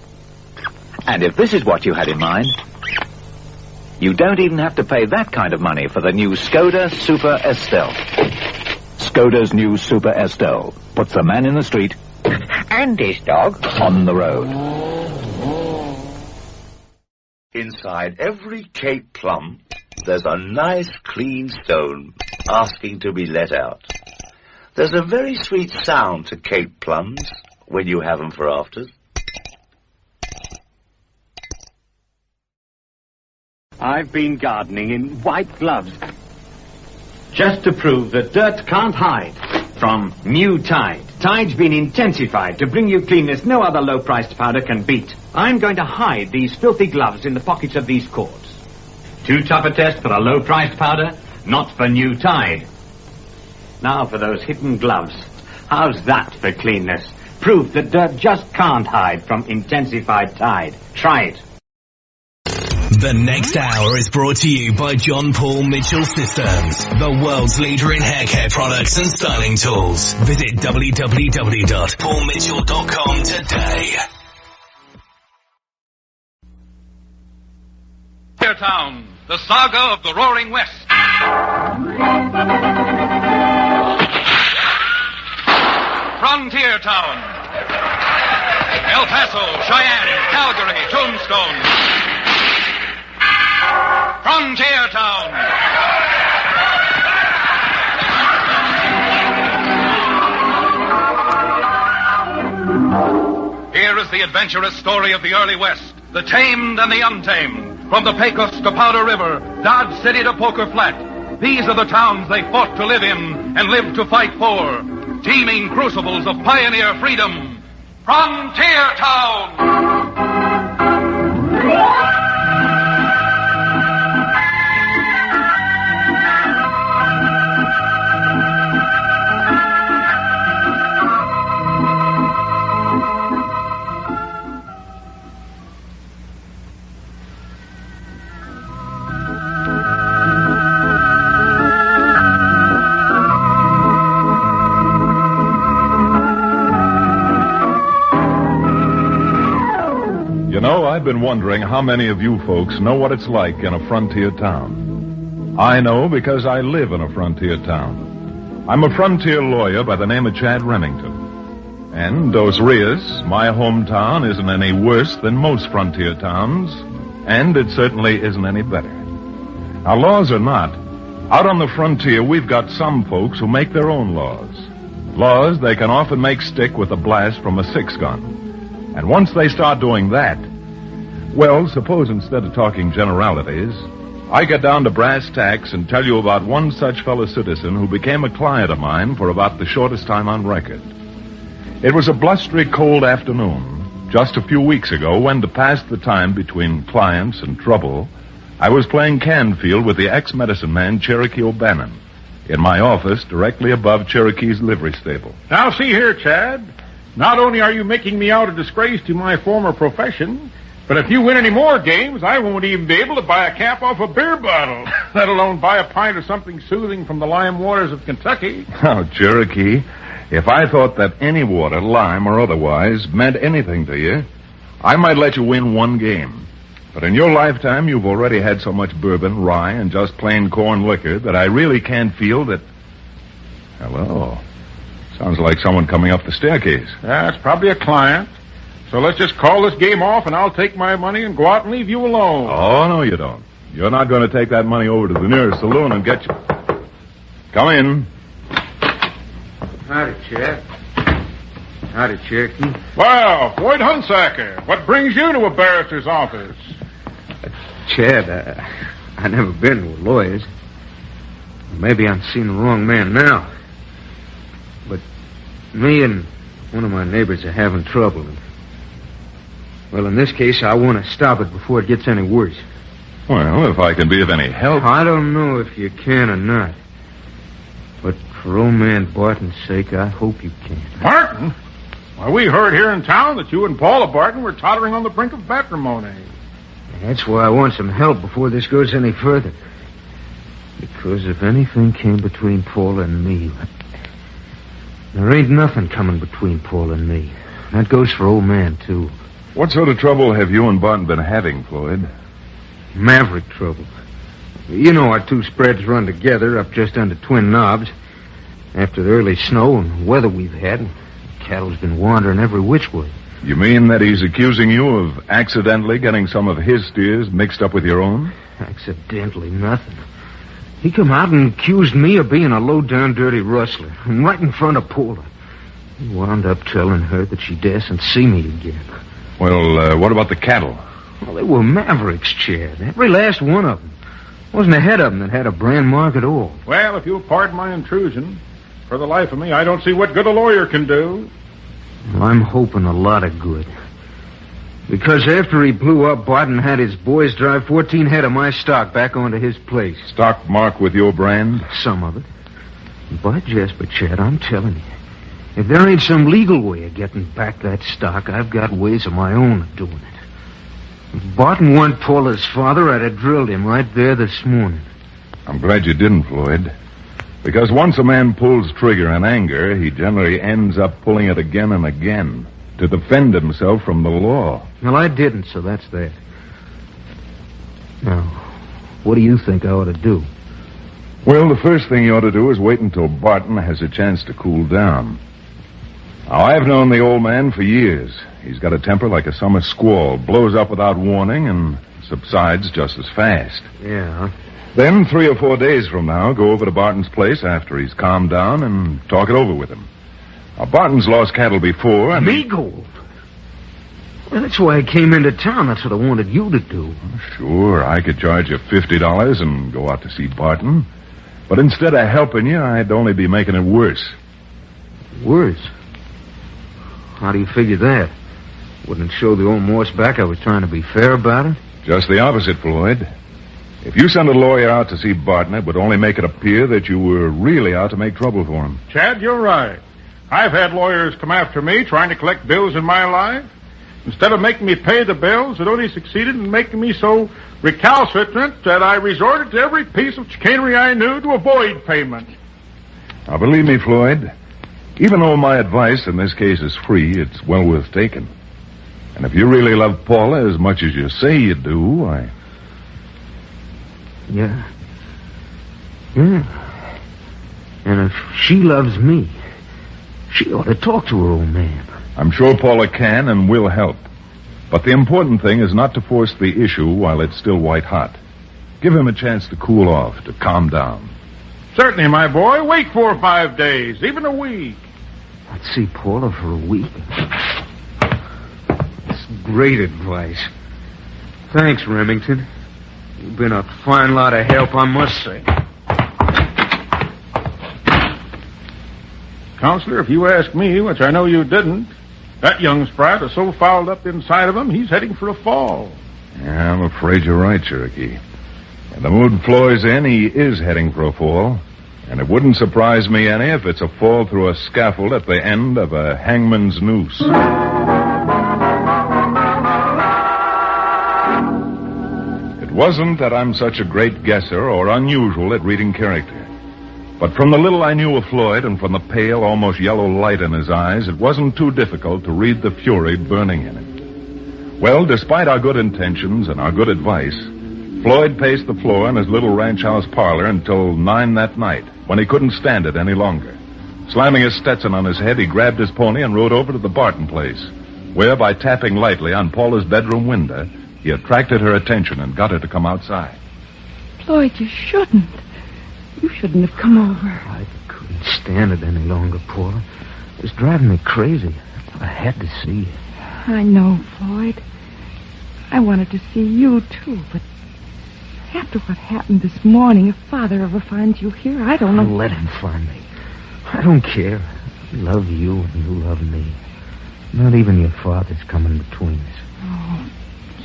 S19: And if this is what you had in mind, you don't even have to pay that kind of money for the new Skoda Super Estelle. Skoda's new Super Estelle puts the man in the street and his dog on the road.
S20: Inside every Cape plum, there's a nice clean stone asking to be let out. There's a very sweet sound to Cape plums when you have them for afters.
S21: I've been gardening in white gloves just to prove that dirt can't hide from new Tide. Tide's been intensified to bring you cleanness no other low-priced powder can beat. I'm going to hide these filthy gloves in the pockets of these cords. Too tough a test for a low-priced powder? Not for new Tide. Now for those hidden gloves. How's that for cleanness? Proof that dirt just can't hide from intensified Tide. Try it.
S25: The next hour is brought to you by John Paul Mitchell Systems, the world's leader in hair care products and styling tools. Visit www.paulmitchell.com today.
S27: Town, the saga of the Roaring West. Frontier Town. El Paso, Cheyenne, Calgary, Tombstone. Frontier Town. Here is the adventurous story of the early West, the tamed and the untamed. From the Pecos to Powder River, Dodge City to Poker Flat. These are the towns they fought to live in and lived to fight for. Teeming crucibles of pioneer freedom. Frontier Town!
S4: You know, I've been wondering how many of you folks know what it's like in a frontier town. I know because I live in a frontier town. I'm a frontier lawyer by the name of Chad Remington. And Dos Rios, my hometown, isn't any worse than most frontier towns, and it certainly isn't any better. Now, laws or not, out on the frontier, we've got some folks who make their own laws. Laws they can often make stick with a blast from a 6-gun. And once they start doing that, well, suppose instead of talking generalities, I get down to brass tacks and tell you about one such fellow citizen who became a client of mine for about the shortest time on record. It was a blustery, cold afternoon, just a few weeks ago, when to pass the time between clients and trouble, I was playing Canfield with the ex-medicine man Cherokee O'Bannon in my office directly above Cherokee's livery stable.
S10: Now, see here, Chad. Not only are you making me out a disgrace to my former profession, but if you win any more games, I won't even be able to buy a cap off a beer bottle, let alone buy a pint of something soothing from the lime waters of Kentucky.
S4: Oh, Cherokee, if I thought that any water, lime or otherwise, meant anything to you, I might let you win one game. But in your lifetime, you've already had so much bourbon, rye, and just plain corn liquor that I really can't feel that... Hello. Sounds like someone coming up the staircase.
S10: That's probably a client. So let's just call this game off, and I'll take my money and go out and leave you alone.
S4: Oh, no, you don't. You're not going to take that money over to the nearest saloon and get you... Come in.
S7: Howdy, Chad. Howdy, Cherokee.
S10: Well, Floyd Hunsaker, what brings you to a barrister's office?
S7: Chad, I never been with lawyers. Maybe I'm seeing the wrong man now. But me and one of my neighbors are having trouble. Well, in this case, I want to stop it before it gets any worse.
S4: Well, if I can be of any help...
S7: I don't know if you can or not. But for old man Barton's sake, I hope you can.
S10: Barton? Well, we heard here in town that you and Paula Barton were tottering on the brink of matrimony.
S7: That's why I want some help before this goes any further. Because if anything came between Paula and me... There ain't nothing coming between Paula and me. That goes for old man, too.
S4: What sort of trouble have you and Barton been having, Floyd?
S7: Maverick trouble. You know our two spreads run together up just under Twin Knobs. After the early snow and weather we've had, cattle's been wandering every which way.
S4: You mean that he's accusing you of accidentally getting some of his steers mixed up with your own?
S7: Accidentally, nothing. He come out and accused me of being a low-down, dirty rustler, and right in front of Paula. He wound up telling her that she dassn't see me again.
S4: Well, what about the cattle?
S7: Well, they were mavericks, Chad. Every last one of them. Wasn't a head of them that had a brand mark at all.
S10: Well, if you'll pardon my intrusion, for the life of me, I don't see what good a lawyer can do.
S7: Well, I'm hoping a lot of good. Because after he blew up, Barton had his boys drive 14 head of my stock back onto his place.
S4: Stock marked with your brand?
S7: Some of it. But, Jasper, Chad, I'm telling you, if there ain't some legal way of getting back that stock, I've got ways of my own of doing it. If Barton weren't Paula's father, I'd have drilled him right there this morning.
S4: I'm glad you didn't, Floyd. Because once a man pulls trigger in anger, he generally ends up pulling it again and again to defend himself from the law.
S7: Well, I didn't, so that's that. Now, what do you think I ought to do?
S4: Well, the first thing you ought to do is wait until Barton has a chance to cool down. Now, I've known the old man for years. He's got a temper like a summer squall, blows up without warning and subsides just as fast.
S7: Yeah.
S4: Then, 3 or 4 days from now, go over to Barton's place after he's calmed down and talk it over with him. Now, Barton's lost cattle before, and...
S7: Me gold? Well, that's why I came into town. That's what I wanted you to do.
S4: Sure, I could charge you $50 and go out to see Barton. But instead of helping you, I'd only be making it worse.
S7: Worse? How do you figure that? Wouldn't it show the old morseback I was trying to be fair about it?
S4: Just the opposite, Floyd. If you send a lawyer out to see Barton, it would only make it appear that you were really out to make trouble for him.
S10: Chad, you're right. I've had lawyers come after me trying to collect bills in my life. Instead of making me pay the bills, it only succeeded in making me so recalcitrant that I resorted to every piece of chicanery I knew to avoid payment.
S4: Now, believe me, Floyd, even though my advice in this case is free, it's well worth taking. And if you really love Paula as much as you say you do,
S7: Yeah. And if she loves me, she ought to talk to her old man.
S4: I'm sure Paula can and will help. But the important thing is not to force the issue while it's still white hot. Give him a chance to cool off, to calm down.
S10: Certainly, my boy. Wait 4 or 5 days, even a week.
S7: I'd see Paula for a week. That's great advice. Thanks, Remington. You've been a fine lot of help, I must say.
S10: Counselor, if you ask me, which I know you didn't, that young sprat is so fouled up inside of him, he's heading for a fall.
S4: Yeah, I'm afraid you're right, Cherokee. In the mood Floyd's in, he is heading for a fall. And it wouldn't surprise me any if it's a fall through a scaffold at the end of a hangman's noose. It wasn't that I'm such a great guesser or unusual at reading character. But from the little I knew of Floyd and from the pale, almost yellow light in his eyes, it wasn't too difficult to read the fury burning in him. Well, despite our good intentions and our good advice, Floyd paced the floor in his little ranch house parlor until 9 that night, when he couldn't stand it any longer. Slamming his Stetson on his head, he grabbed his pony and rode over to the Barton place, where, by tapping lightly on Paula's bedroom window, he attracted her attention and got her to come outside.
S2: Floyd, you shouldn't. You shouldn't have come over.
S7: I couldn't stand it any longer, Paula. It was driving me crazy. I had to see you.
S2: I know, Floyd. I wanted to see you, too, but after what happened this morning, if Father ever finds you here, I don't know.
S7: Let him find me. I don't care. I love you and you love me. Not even your father's coming between us.
S2: Oh,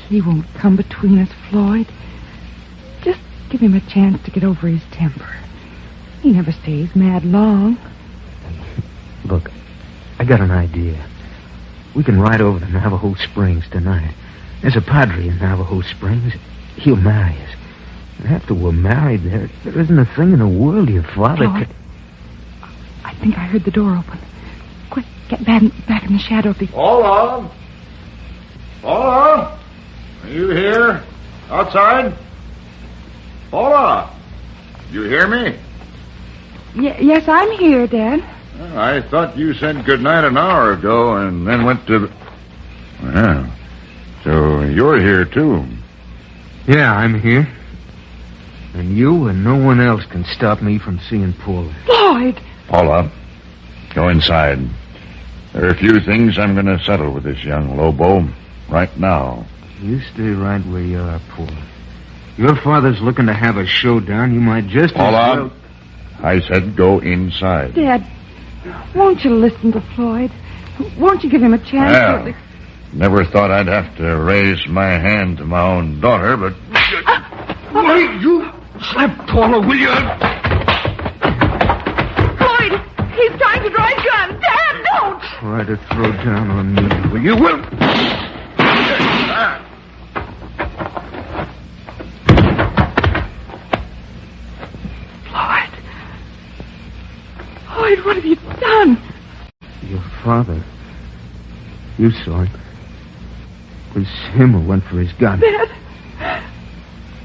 S2: he won't come between us, Floyd. Just give him a chance to get over his temper. He never stays mad long.
S7: Look, I got an idea. We can ride over to Navajo Springs tonight. There's a padre in Navajo Springs. He'll marry us. And after we're married, there isn't a thing in the world your father
S2: Floyd, I think I heard the door open. Quick, get back in the shadow of the...
S10: Paula? Paula? Are you here? Outside? Paula? You hear me?
S2: Yes, I'm here, Dad.
S10: I thought you said goodnight an hour ago and then went to the... Well, so you're here, too.
S7: Yeah, I'm here. And you and no one else can stop me from seeing Paula.
S2: Floyd!
S10: Paula, go inside. There are a few things I'm going to settle with this young Lobo right now.
S7: You stay right where you are, Paula. Your father's looking to have a showdown. You might just
S10: Paula,
S7: as well...
S10: I said go inside.
S2: Dad, won't you listen to Floyd? Won't you give him a chance?
S10: Well, never thought I'd have to raise my hand to my own daughter, but...
S7: Wait, you slap Paula, will you?
S2: Floyd, he's trying to draw his gun. Dad, don't!
S7: Try to throw down on me, will you? Will...
S2: Floyd, what have you done?
S7: Your father. You saw him. It was him who went for his gun.
S2: Dad.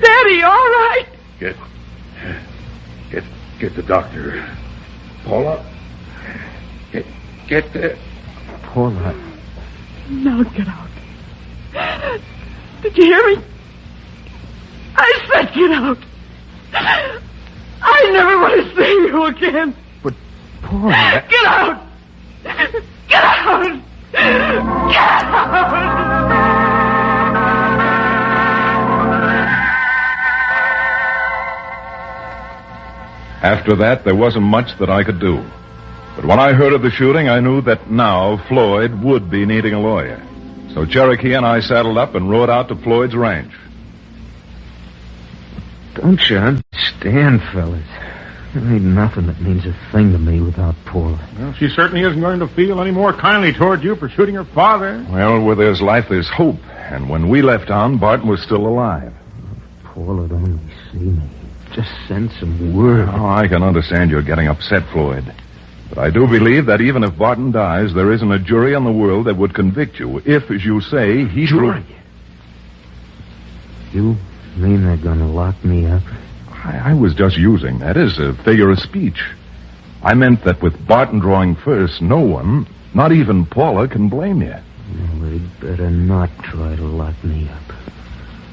S2: Daddy, all right?
S10: Get the doctor. Paula? Get the...
S7: Paula.
S2: Now get out. Did you hear me? I said get out. I never want to see you again.
S7: But, Paula...
S2: Get out! Get out! Get out!
S4: After that, there wasn't much that I could do. But when I heard of the shooting, I knew that now Floyd would be needing a lawyer. So Cherokee and I saddled up and rode out to Floyd's ranch.
S7: Don't you understand, fellas? There ain't nothing that means a thing to me without Paula.
S10: Well, she certainly isn't going to feel any more kindly toward you for shooting her father.
S4: Well, where there's life, there's hope. And when we left town, Barton was still alive.
S7: Paula'd only see me. Just send some word.
S4: Oh, I can understand you're getting upset, Floyd. But I do believe that even if Barton dies, there isn't a jury in the world that would convict you if, as you say, he...
S7: Jury? You mean they're going to lock me up?
S4: I was just using that as a figure of speech. I meant that with Barton drawing first, no one, not even Paula, can blame you.
S7: Well, they'd better not try to lock me up.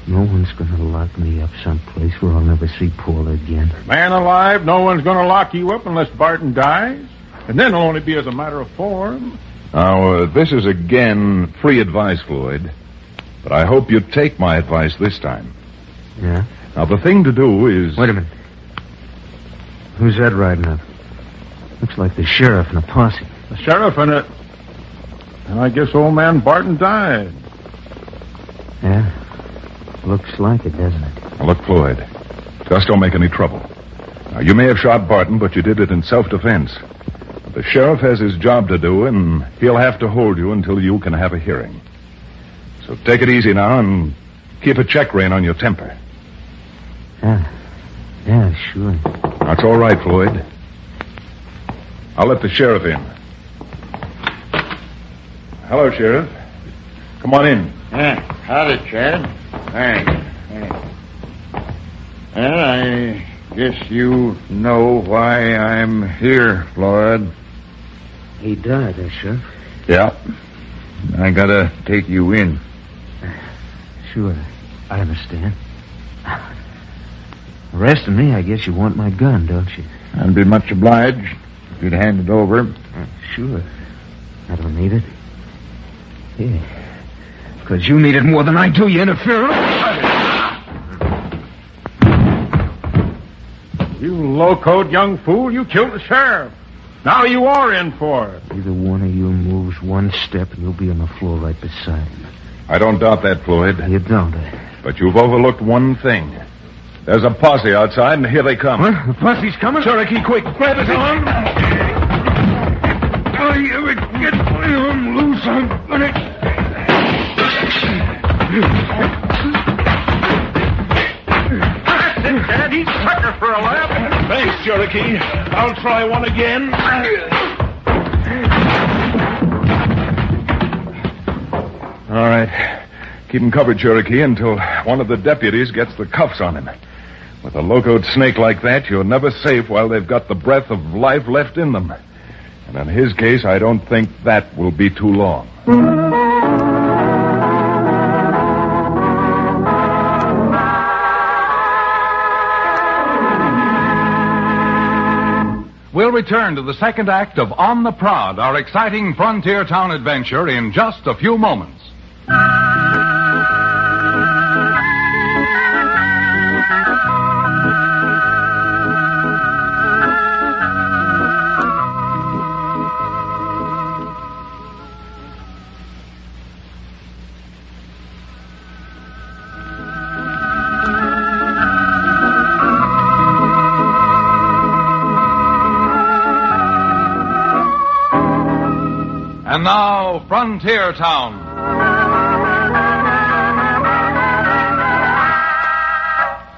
S7: No one's going to lock me up someplace where I'll never see Paula again.
S10: Man alive, no one's going to lock you up unless Barton dies. And then it'll only be as a matter of form.
S4: Now, this is again free advice, Floyd. But I hope you take my advice this time.
S7: Yeah?
S4: Now, the thing to do is...
S7: Wait a minute. Who's that riding up? Looks like the sheriff and a posse.
S10: The sheriff and a... And I guess old man Barton died.
S7: Yeah? Looks like it, doesn't it?
S4: Now, look, Floyd. Just don't make any trouble. Now, you may have shot Barton, but you did it in self-defense. The sheriff has his job to do, and he'll have to hold you until you can have a hearing. So take it easy now and keep a check rein on your temper.
S7: Yeah, sure.
S4: That's all right, Floyd. I'll let the sheriff in. Hello, Sheriff. Come on in.
S10: Howdy, Chad. Thanks. Well, I guess you know why I'm here, Floyd.
S7: He died, Sheriff?
S10: Yeah. I gotta take you in.
S7: Sure, I understand. Arresting me, I guess you want my gun, don't you?
S10: I'd be much obliged if you'd hand it over.
S7: Sure. I don't need it. Yeah. Because you need it more than I do, you interferer.
S10: You low-code young fool, you killed the sheriff. Now you are in for it.
S7: Either one of you moves one step and you'll be on the floor right beside me.
S4: I don't doubt that, Floyd.
S7: You don't,
S4: But you've overlooked one thing. There's a posse outside, and here they come.
S7: What? The posse's coming?
S4: Cherokee, quick, grab his arm.
S10: Oh, you ever get him loose, I'm gonna... That's it, Dad. He's sucker for a laugh.
S4: Thanks, Cherokee. I'll try one again. All right. Keep him covered, Cherokee, until one of the deputies gets the cuffs on him. With a locoed snake like that, you're never safe while they've got the breath of life left in them. And in his case, I don't think that will be too long.
S27: We'll return to the second act of On the Prod, our exciting frontier town adventure, in just a few moments. And now, Frontier Town.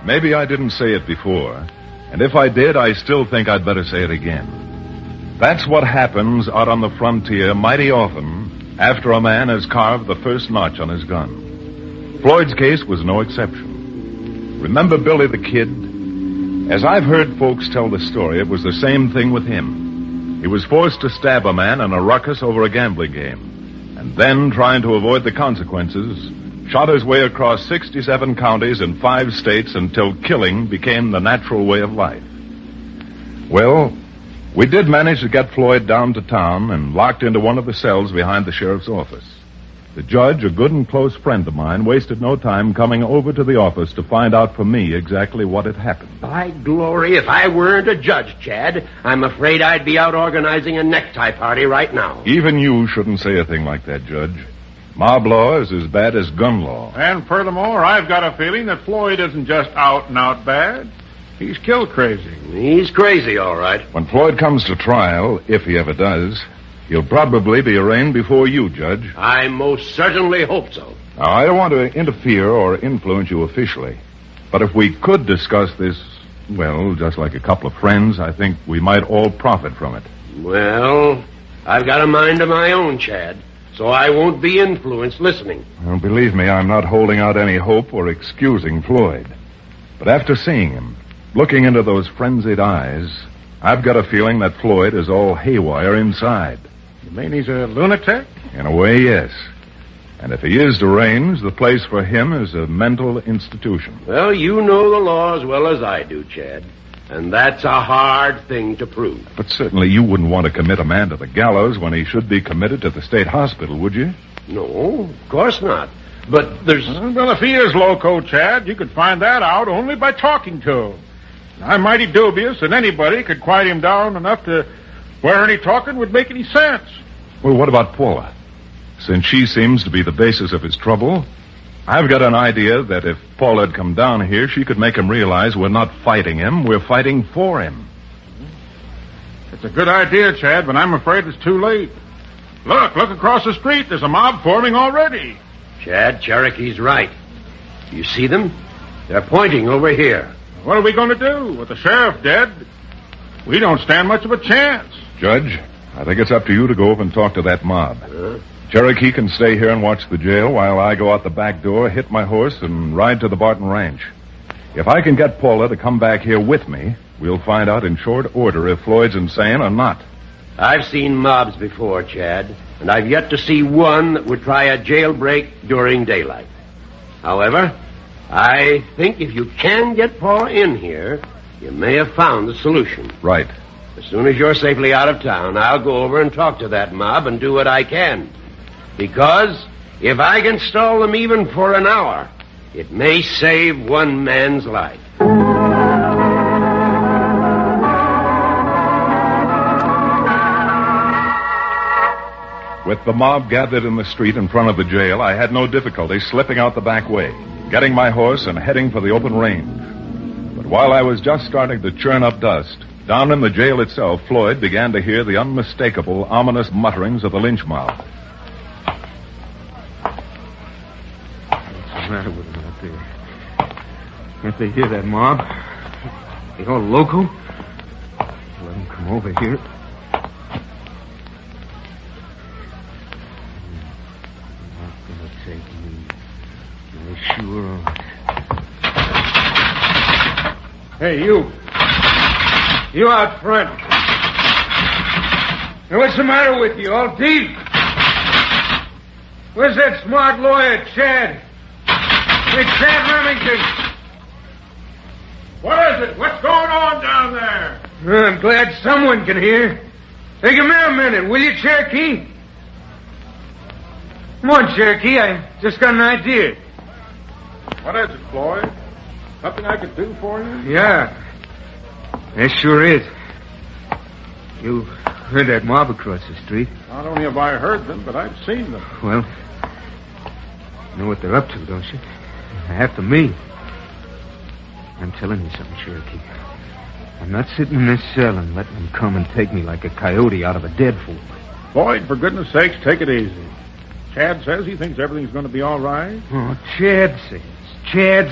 S4: Maybe I didn't say it before, and if I did, I still think I'd better say it again. That's what happens out on the frontier mighty often after a man has carved the first notch on his gun. Floyd's case was no exception. Remember Billy the Kid? As I've heard folks tell the story, it was the same thing with him. He was forced to stab a man in a ruckus over a gambling game, and then, trying to avoid the consequences, shot his way across 67 counties in 5 states until killing became the natural way of life. Well, we did manage to get Floyd down to town and locked into one of the cells behind the sheriff's office. The judge, a good and close friend of mine, wasted no time coming over to the office to find out from me exactly what had happened.
S5: By glory, if I weren't a judge, Chad, I'm afraid I'd be out organizing a necktie party right now.
S4: Even you shouldn't say a thing like that, Judge. Mob law is as bad as gun law.
S10: And furthermore, I've got a feeling that Floyd isn't just out and out bad. He's kill crazy.
S5: He's crazy, all right.
S4: When Floyd comes to trial, if he ever does, he'll probably be arraigned before you, Judge.
S5: I most certainly hope so.
S4: Now, I don't want to interfere or influence you officially, but if we could discuss this Well, just like a couple of friends, I think we might all profit from it.
S5: Well, I've got a mind of my own, Chad, so I won't be influenced listening.
S4: Well, believe me, I'm not holding out any hope or excusing Floyd. But after seeing him, looking into those frenzied eyes, I've got a feeling that Floyd is all haywire inside.
S10: You mean he's a lunatic?
S4: In a way, yes. And if he is deranged, the place for him is a mental institution.
S5: Well, you know the law as well as I do, Chad. And that's a hard thing to prove.
S4: But certainly you wouldn't want to commit a man to the gallows when he should be committed to the state hospital, would you?
S5: No, of course not. But there's...
S10: Well, if he is loco, Chad, you could find that out only by talking to him. I'm mighty dubious that anybody could quiet him down enough to where any talking would make any sense.
S4: Well, what about Paula? Since she seems to be the basis of his trouble, I've got an idea that if Paula had come down here, she could make him realize we're not fighting him, we're fighting for him.
S10: It's a good idea, Chad, but I'm afraid it's too late. Look across the street. There's a mob forming already.
S5: Chad, Cherokee's right. You see them? They're pointing over here.
S10: What are we going to do? With the sheriff dead, we don't stand much of a chance.
S4: Judge, I think it's up to you to go over and talk to that mob. Cherokee can stay here and watch the jail while I go out the back door, hit my horse, and ride to the Barton Ranch. If I can get Paula to come back here with me, we'll find out in short order if Floyd's insane or not.
S5: I've seen mobs before, Chad, and I've yet to see one that would try a jailbreak during daylight. However, I think if you can get Paula in here, you may have found the solution.
S4: Right.
S5: As soon as you're safely out of town, I'll go over and talk to that mob and do what I can. Because if I can stall them even for an hour, it may save one man's life.
S4: With the mob gathered in the street in front of the jail, I had no difficulty slipping out the back way, getting my horse and heading for the open range. But while I was just starting to churn up dust, down in the jail itself, Floyd began to hear the unmistakable, ominous mutterings of the lynch mob.
S7: What's the matter with them out there? Can't they hear that mob? They all loco? Let them come over here. Not gonna take me. They sure aren't.
S10: Hey, you. You out front. Now, what's the matter with you? All deep? Where's that smart lawyer, Chad? Hey, Chad Remington. What is it? What's going on down there? I'm glad someone can hear. Hey, come here a minute, will you, Cherokee? Come on, Cherokee. I just got an idea. What is it, Floyd? Something I could do for you? Yeah. It sure is. You heard that mob across the street. Not only have I heard them, but I've seen them. Well, you know what they're up to, don't you? After me. I'm telling you something, Cherokee. I'm not sitting in this cell and letting them come and take me like a coyote out of a dead fool. Floyd, for goodness sakes, take it easy. Chad says he thinks everything's going to be all right. Oh, Chad says. Chad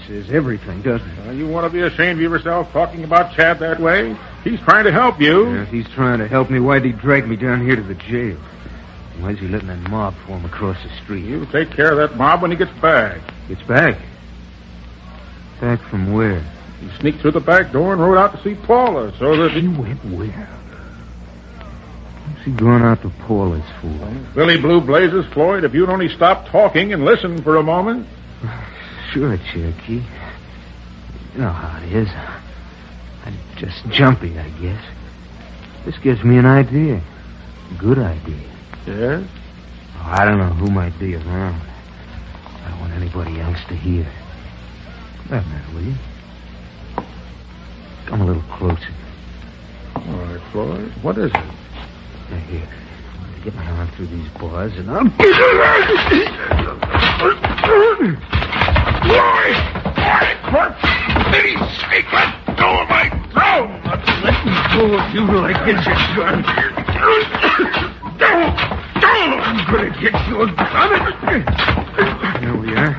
S10: says everything, doesn't he? You want to be ashamed of yourself talking about Chad that way? He's trying to help you. Yeah, if he's trying to help me, why'd he drag me down here to the jail? Why's he letting that mob form across the street? You'll take care of that mob when he gets back. Gets back? Back from where? He sneaked through the back door and rode out to see Paula, so that he went where? What's he going out to Paula's for? Billy Blue Blazes, Floyd, if you'd only stop talking and listen for a moment. Sure, Cherokee. You know how it is. I'm just jumpy, I guess. This gives me an idea. A good idea. Yes? Oh, I don't know who might be around. I don't want anybody else to hear. Come back now, will you? Come a little closer. All right, Floyd. What is it? Now, here. Get my arm through these bars and I'll... Floyd! For pity's sake, let go of my throat! Let me go of you till I get your gun. I'm going to get you a gun. There we are.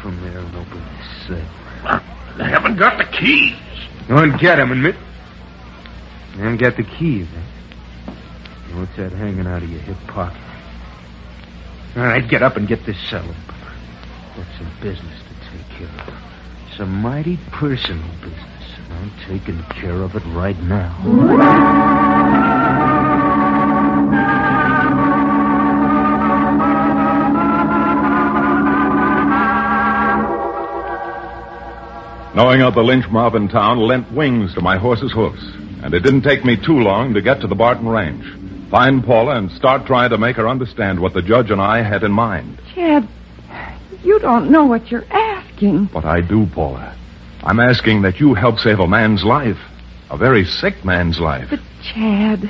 S7: from there and open this cell.
S10: I haven't got the keys.
S7: Go and get them, admit. You haven't got the keys, eh? What's that hanging out of your hip pocket? All right, get up and get this cell open. Got some business to take care of. It's a mighty personal business, and I'm taking care of it right now.
S4: Knowing of the lynch mob in town lent wings to my horse's hoofs, and it didn't take me too long to get to the Barton Range, find Paula, and start trying to make her understand what the judge and I had in mind.
S8: Chad, you don't know what you're asking.
S4: But I do, Paula. I'm asking that you help save a man's life, a very sick man's life.
S8: But, Chad,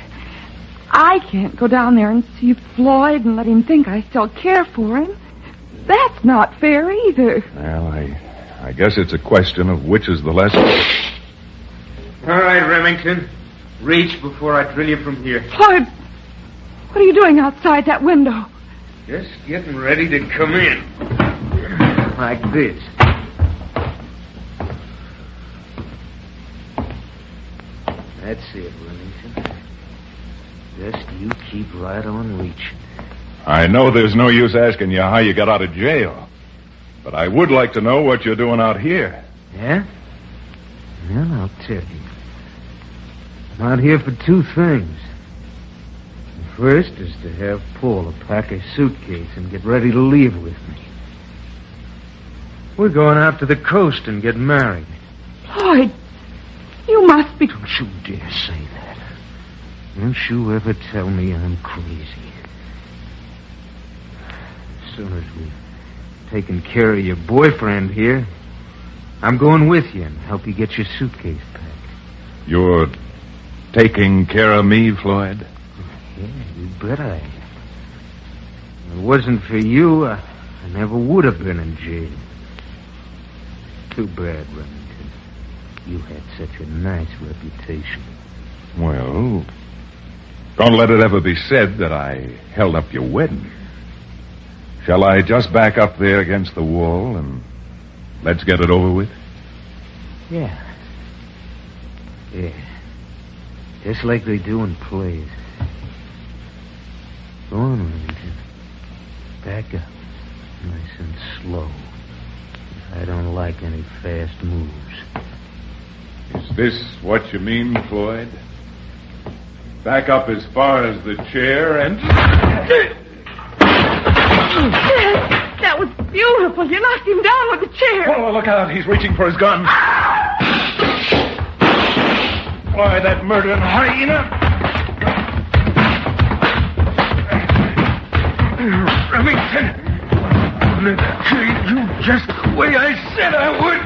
S8: I can't go down there and see Floyd and let him think I still care for him. That's not fair either.
S4: Well, I guess it's a question of which is the lesson.
S7: All right, Remington. Reach before I drill you from here.
S8: Floyd, what are you doing outside that window?
S7: Just getting ready to come in. Like this. That's it, Remington. Just you keep right on reaching.
S4: I know there's no use asking you how you got out of jail. But I would like to know what you're doing out here.
S7: Yeah? Well, I'll tell you. I'm out here for two things. The first is to have Paula pack her suitcase and get ready to leave with me. We're going out to the coast and get married.
S8: Floyd, you must be...
S7: Don't you dare say that. Don't you ever tell me I'm crazy. As soon as we've taken care of your boyfriend here, I'm going with you and help you get your suitcase packed.
S4: You're taking care of me, Floyd?
S7: Yeah, you bet I am. If it wasn't for you, I never would have been in jail. Too bad, Remington. You had such a nice reputation.
S4: Well, don't let it ever be said that I held up your wedding. Shall I just back up there against the wall and let's get it over with?
S7: Yeah. Yeah. Just like they do in plays. Go on, Remington. Back up. Nice and slow. I don't like any fast moves.
S4: Is this what you mean, Floyd? Back up as far as the chair and...
S8: That was beautiful. You knocked him down with the chair.
S4: Oh, look out. He's reaching for his gun. Why, that murdering hyena.
S10: Remington, I'm going to treat you just the way I said I would.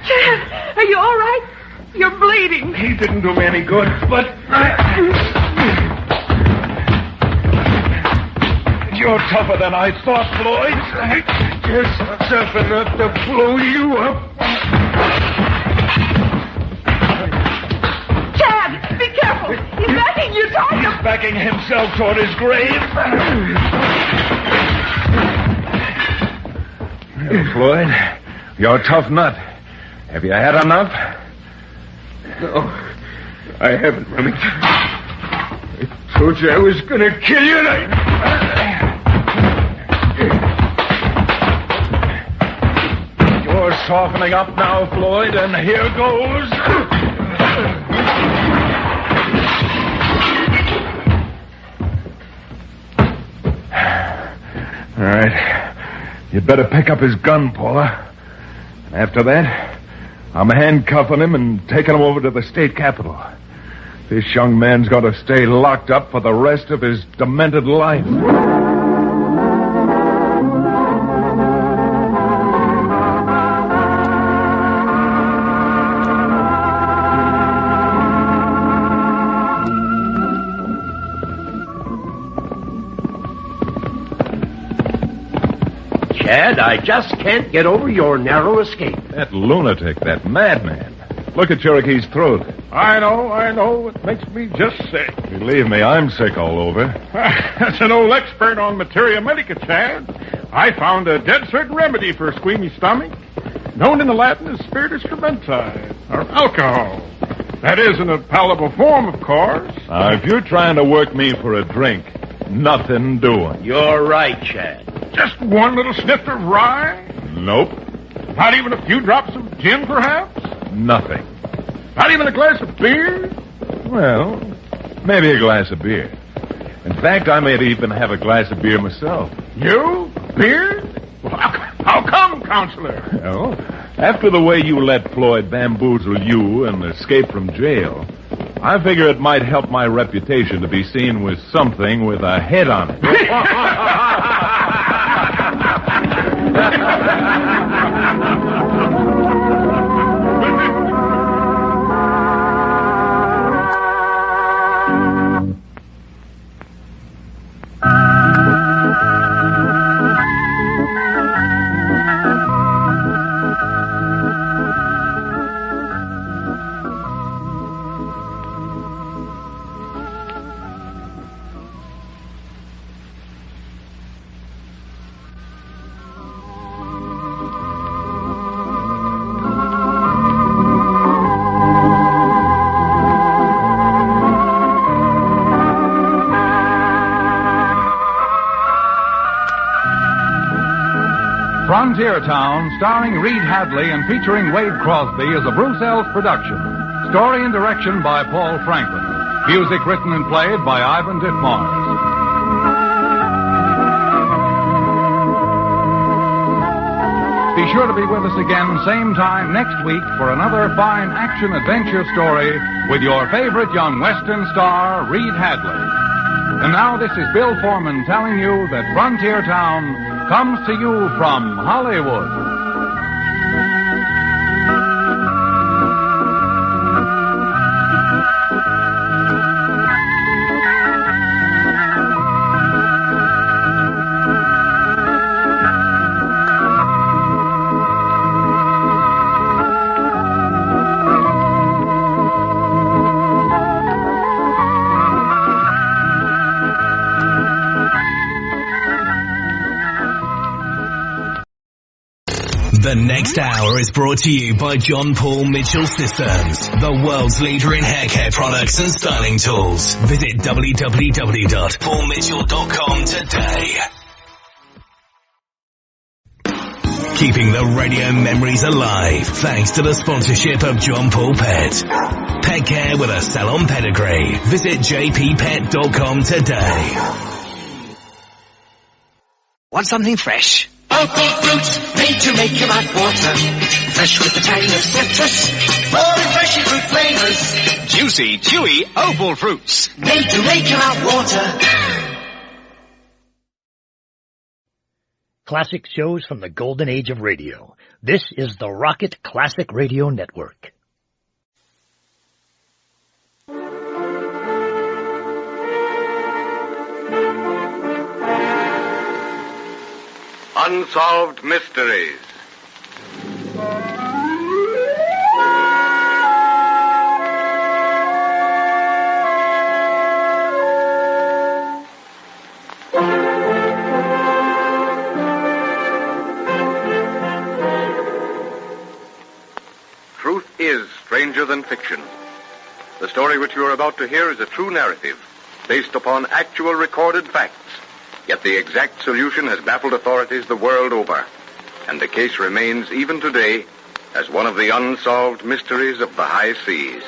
S8: Chad, are you all right? You're bleeding.
S10: He didn't do me any good, but
S4: You're tougher than I thought, Floyd.
S10: Just tough enough to blow you up.
S8: Chad, be careful. He's backing you toward him.
S4: He's backing himself toward his grave. Well, Floyd, you're a tough nut. Have you had enough?
S10: No, I haven't, Remington. I told you I was going to kill you, and
S4: You're softening up now, Floyd, and here goes. All right. You'd better pick up his gun, Paula. And after that, I'm handcuffing him and taking him over to the state capitol. This young man's going to stay locked up for the rest of his demented life.
S5: Chad, I just can't get over your narrow escape.
S4: That lunatic, that madman. Look at Cherokee's throat.
S10: I know. It makes me just sick.
S4: Believe me, I'm sick all over.
S10: As an old expert on materia medica, Chad, I found a dead certain remedy for a squeamy stomach, known in the Latin as spiritus fermenti, or alcohol. That is in a palatable form, of course.
S4: If you're trying to work me for a drink, nothing doing.
S5: You're right, Chad.
S10: Just one little sniff of rye?
S4: Nope.
S10: Not even a few drops of gin, perhaps?
S4: Nothing.
S10: Not even a glass of beer?
S4: Well, maybe a glass of beer. In fact, I may even have a glass of beer myself.
S10: You? Beer? Well, how come, Counselor?
S4: Well, after the way you let Floyd bamboozle you and escape from jail, I figure it might help my reputation to be seen with something with a head on it.
S27: Frontier Town, starring Reed Hadley and featuring Wade Crosby, is a Bruce Ells production. Story and direction by Paul Franklin. Music written and played by Ivan Ditmars. Be sure to be with us again same time next week for another fine action-adventure story with your favorite young Western star, Reed Hadley. And now this is Bill Foreman telling you that Frontier Town comes to you from Hollywood.
S25: The next hour is brought to you by John Paul Mitchell Systems, the world's leader in hair care products and styling tools. Visit www.paulmitchell.com today. Keeping the radio memories alive thanks to the sponsorship of John Paul Pet. Pet care with a salon pedigree. Visit jppet.com today.
S24: Want something fresh?
S12: Local fruits made to make your mouth water. Fresh with the tang of citrus. More refreshing fruit flavors.
S21: Juicy, chewy, opal fruits.
S12: Made to make your mouth water.
S1: Classic shows from the golden age of radio. This is the Rocket Classic Radio Network.
S27: Unsolved Mysteries. Truth is stranger than fiction. The story which you are about to hear is a true narrative based upon actual recorded facts. Yet the exact solution has baffled authorities the world over, and the case remains even today as one of the unsolved mysteries of the high seas.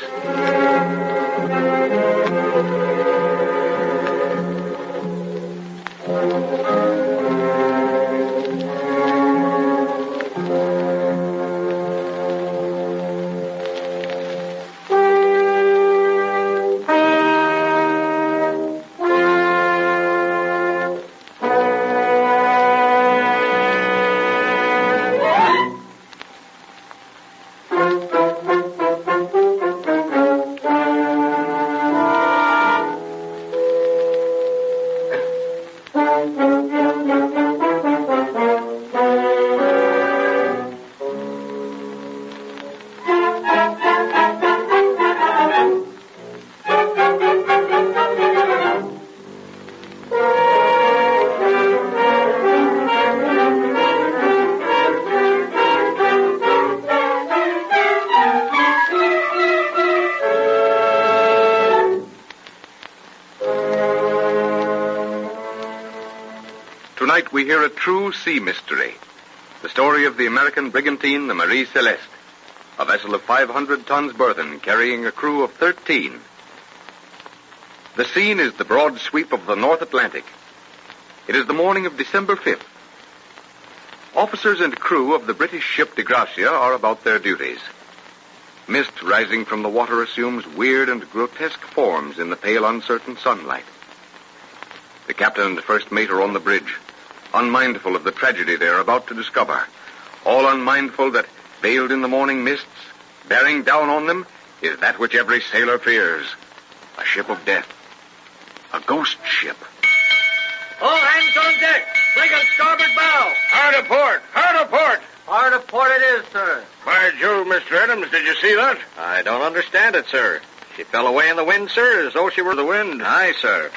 S9: Tonight we hear a true sea mystery. The story of the American brigantine, the Marie Celeste. A vessel of 500 tons burthen carrying a crew of 13. The scene is the broad sweep of the North Atlantic. It is the morning of December 5th. Officers and crew of the British ship De Gracia are about their duties. Mist rising from the water assumes weird and grotesque forms in the pale, uncertain sunlight. The captain and the first mate are on the bridge, unmindful of the tragedy they are about to discover, all unmindful that, veiled in the morning mists, bearing down on them, is that which every sailor fears, a ship of death, a ghost ship.
S11: All hands on deck! Brig on starboard bow!
S10: Hard aport! Hard aport!
S11: Hard aport it is, sir.
S10: By Jove, Mr. Adams, did you see that?
S11: I don't understand it, sir. She fell away in the wind, sir, as though she were the wind. Aye, sir.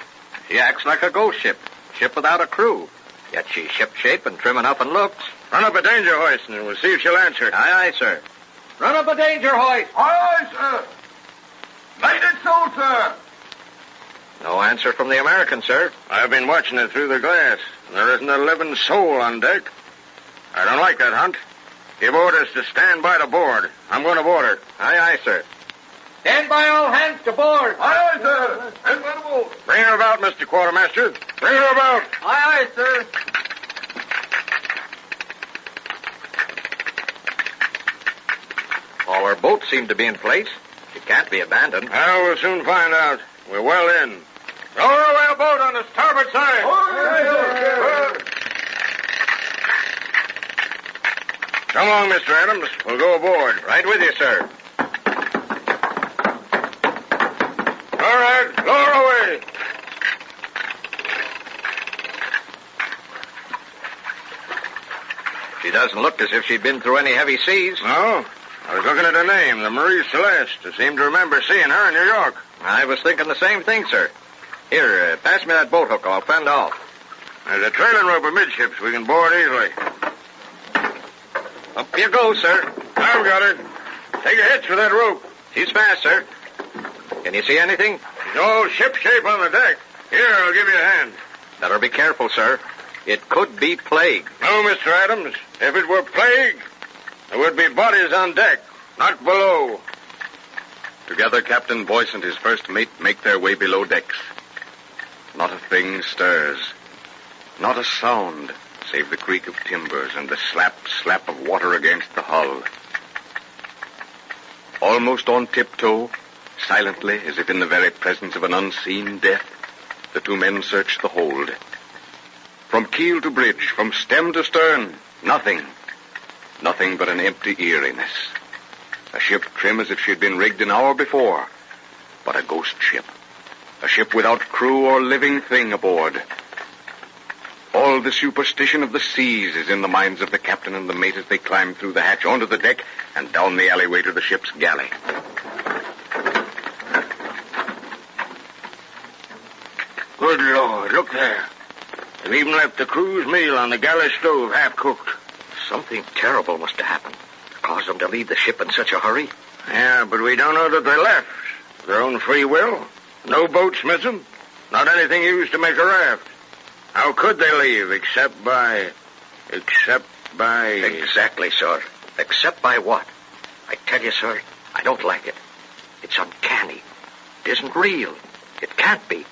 S11: She acts like a ghost ship, ship without a crew. Yet she's ship-shape and trim enough and looks.
S10: Run up a danger hoist, and we'll see if she'll answer.
S11: Aye, aye, sir. Run up a danger hoist.
S10: Aye, aye, sir. Light it so, sir.
S11: No answer from the American, sir.
S10: I've been watching it through the glass. There isn't a living soul on deck. I don't like that, Hunt. Give orders to stand by to board. I'm going to board her.
S11: Aye, aye, sir. Stand by, all hands to board.
S10: Aye, aye, sir. Stand by to board. Bring her about, Mr. Quartermaster. Bring her about.
S11: Aye, aye, sir. All our boats seem to be in place. She can't be abandoned.
S10: Well, we'll soon find out. We're well in. Lower away a boat on the starboard side. Come along, Mr. Adams. We'll go aboard.
S11: Right with you, sir.
S10: All right, lower away.
S11: She doesn't look as if she'd been through any heavy seas.
S10: No? I was looking at her name, the Marie Celeste. I seem to remember seeing her in New York.
S11: I was thinking the same thing, sir. Here, pass me that boat hook. I'll fend off.
S10: There's a trailing rope amidships. We can board easily.
S11: Up you go, sir.
S10: I've got her. Take a hitch with that rope.
S11: She's fast, sir. Can you see anything?
S10: She's all ship-shape on the deck. Here, I'll give you a hand.
S11: Better be careful, sir. It could be plague.
S10: No, Mr. Adams. If it were plague, there would be bodies on deck, not below.
S9: Together, Captain Boyce and his first mate make their way below decks. Not a thing stirs. Not a sound, save the creak of timbers and the slap of water against the hull. Almost on tiptoe, silently, as if in the very presence of an unseen death, the two men search the hold. From keel to bridge, from stem to stern, nothing. Nothing but an empty eeriness. A ship trim as if she'd been rigged an hour before, but a ghost ship. A ship without crew or living thing aboard. All the superstition of the seas is in the minds of the captain and the mate as they climb through the hatch onto the deck and down the alleyway to the ship's galley.
S10: Good Lord, look there. They've even left the crew's meal on the galley stove half-cooked.
S11: Something terrible must have happened. Caused them to leave the ship in such a hurry.
S10: Yeah, but we don't know that they left. Their own free will. No boats missing. Not anything used to make a raft. How could they leave except by...
S11: Exactly, sir. Except by what? I tell you, sir, I don't like it. It's uncanny. It isn't real. It can't be.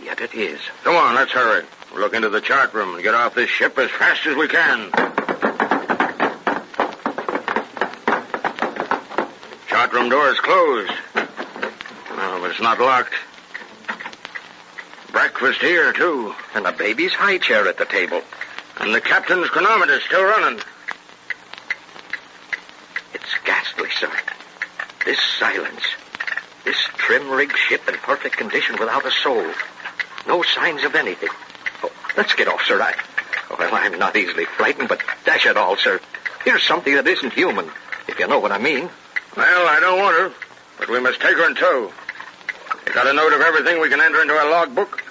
S11: Yet it is.
S10: Come on, let's hurry. We'll look into the chart room and get off this ship as fast as we can. Chart room door is closed. Oh, but it's not locked. Breakfast here, too.
S11: And the baby's high chair at the table.
S10: And the captain's chronometer's still running.
S11: It's ghastly, sir. This silence. This trim-rigged ship in perfect condition without a soul. No signs of anything. Oh, let's get off, sir. Well, I'm not easily frightened, but dash it all, sir. Here's something that isn't human, if you know what I mean.
S10: Well, I don't want her, but we must take her in tow. You got a note of everything we can enter into our logbook?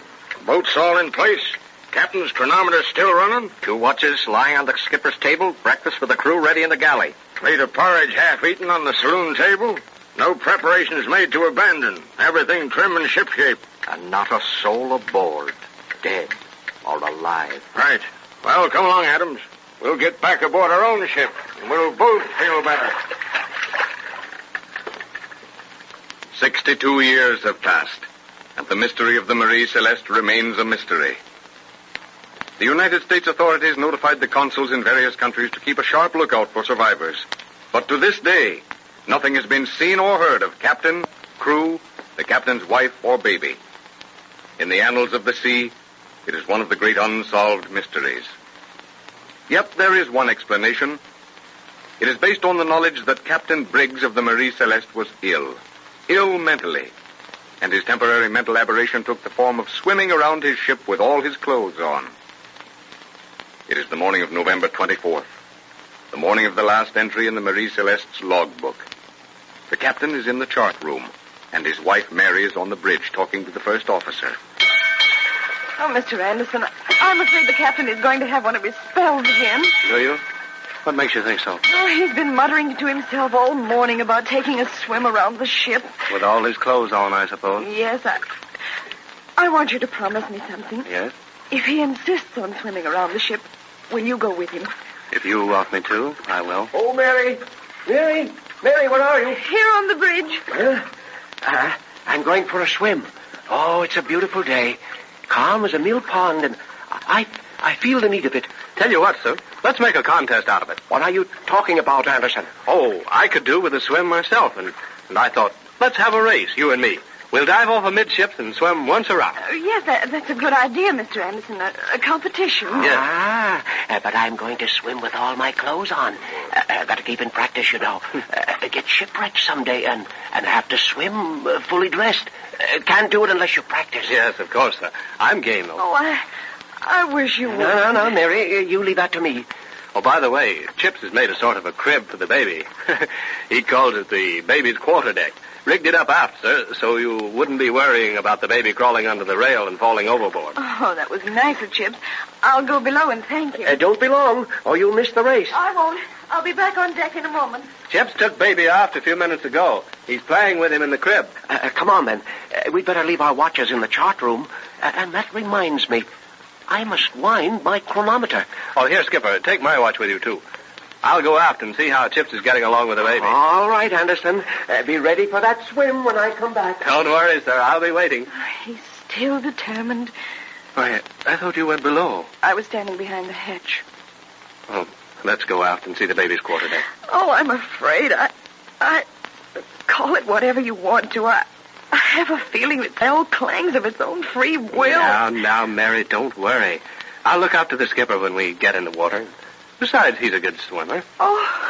S10: Boats all in place? Captain's chronometer still running?
S11: 2 watches lying on the skipper's table. Breakfast for the crew ready in the galley.
S10: Plate of porridge half-eaten on the saloon table. No preparations made to abandon. Everything trim and shipshape.
S11: And not a soul aboard. Dead or alive.
S10: Right.
S5: Well, come along, Adams. We'll get back aboard our own ship, and we'll both feel better.
S9: 62 years have passed, and the mystery of the Marie Celeste remains a mystery. The United States authorities notified the consuls in various countries to keep a sharp lookout for survivors. But to this day, nothing has been seen or heard of captain, crew, the captain's wife, or baby. In the annals of the sea, it is one of the great unsolved mysteries. Yet there is one explanation. It is based on the knowledge that Captain Briggs of the Marie Celeste was ill mentally, and his temporary mental aberration took the form of swimming around his ship with all his clothes on. It is the morning of November 24th, the morning of the last entry in the Marie Celeste's logbook. The captain is in the chart room, and his wife Mary is on the bridge talking to the first officer.
S8: Oh, Mr. Anderson, I'm afraid the captain is going to have one of his spells again.
S5: Do you? What makes you think so?
S8: Oh, he's been muttering to himself all morning about taking a swim around the ship.
S5: With all his clothes on, I suppose.
S8: Yes, I want you to promise me something.
S5: Yes?
S8: If he insists on swimming around the ship, will you go with him?
S5: If you want me to, I will.
S11: Oh, Mary! Mary! Mary, where are you?
S8: Here on the bridge.
S11: I'm going for a swim. Oh, it's a beautiful day. Calm as a mill pond, and I feel the need of it.
S5: Tell you what, sir. Let's make a contest out of it.
S11: What are you talking about, Anderson?
S5: Oh, I could do with a swim myself, and I thought, let's have a race, you and me. We'll dive off amidships and swim once around.
S8: Yes, that's a good idea, Mr. Anderson. A competition.
S11: Yes. But I'm going to swim with all my clothes on. Got to keep in practice, you know. Get shipwrecked someday and have to swim fully dressed. Can't do it unless you practice.
S5: Yes, of course, sir. I'm game, though.
S8: Oh, I wish you would.
S11: No, Mary, you leave that to me.
S5: Oh, by the way, Chips has made a sort of a crib for the baby. He calls it the baby's quarterdeck. Rigged it up aft, sir, so you wouldn't be worrying about the baby crawling under the rail and falling overboard.
S8: Oh, that was nice of Chips. I'll go below and thank you.
S11: Don't be long, or you'll miss the race.
S8: I won't. I'll be back on deck in a moment.
S5: Chips took baby aft a few minutes ago. He's playing with him in the crib.
S11: Come on, then. We'd better leave our watches in the chart room. And that reminds me, I must wind my chronometer.
S5: Oh, here, Skipper, take my watch with you, too. I'll go aft and see how Chips is getting along with the baby.
S11: All right, Anderson. Be ready for that swim when I come back.
S5: Don't worry, sir. I'll be waiting.
S8: He's still determined.
S5: Why, I thought you went below.
S8: I was standing behind the hatch.
S5: Oh, let's go aft and see the baby's quarterdeck.
S8: Oh, I'm afraid I call it whatever you want to. I have a feeling that bell clangs of its own free will.
S5: Now, Mary, don't worry. I'll look after the skipper when we get in the water. Besides, he's a good swimmer.
S8: Oh.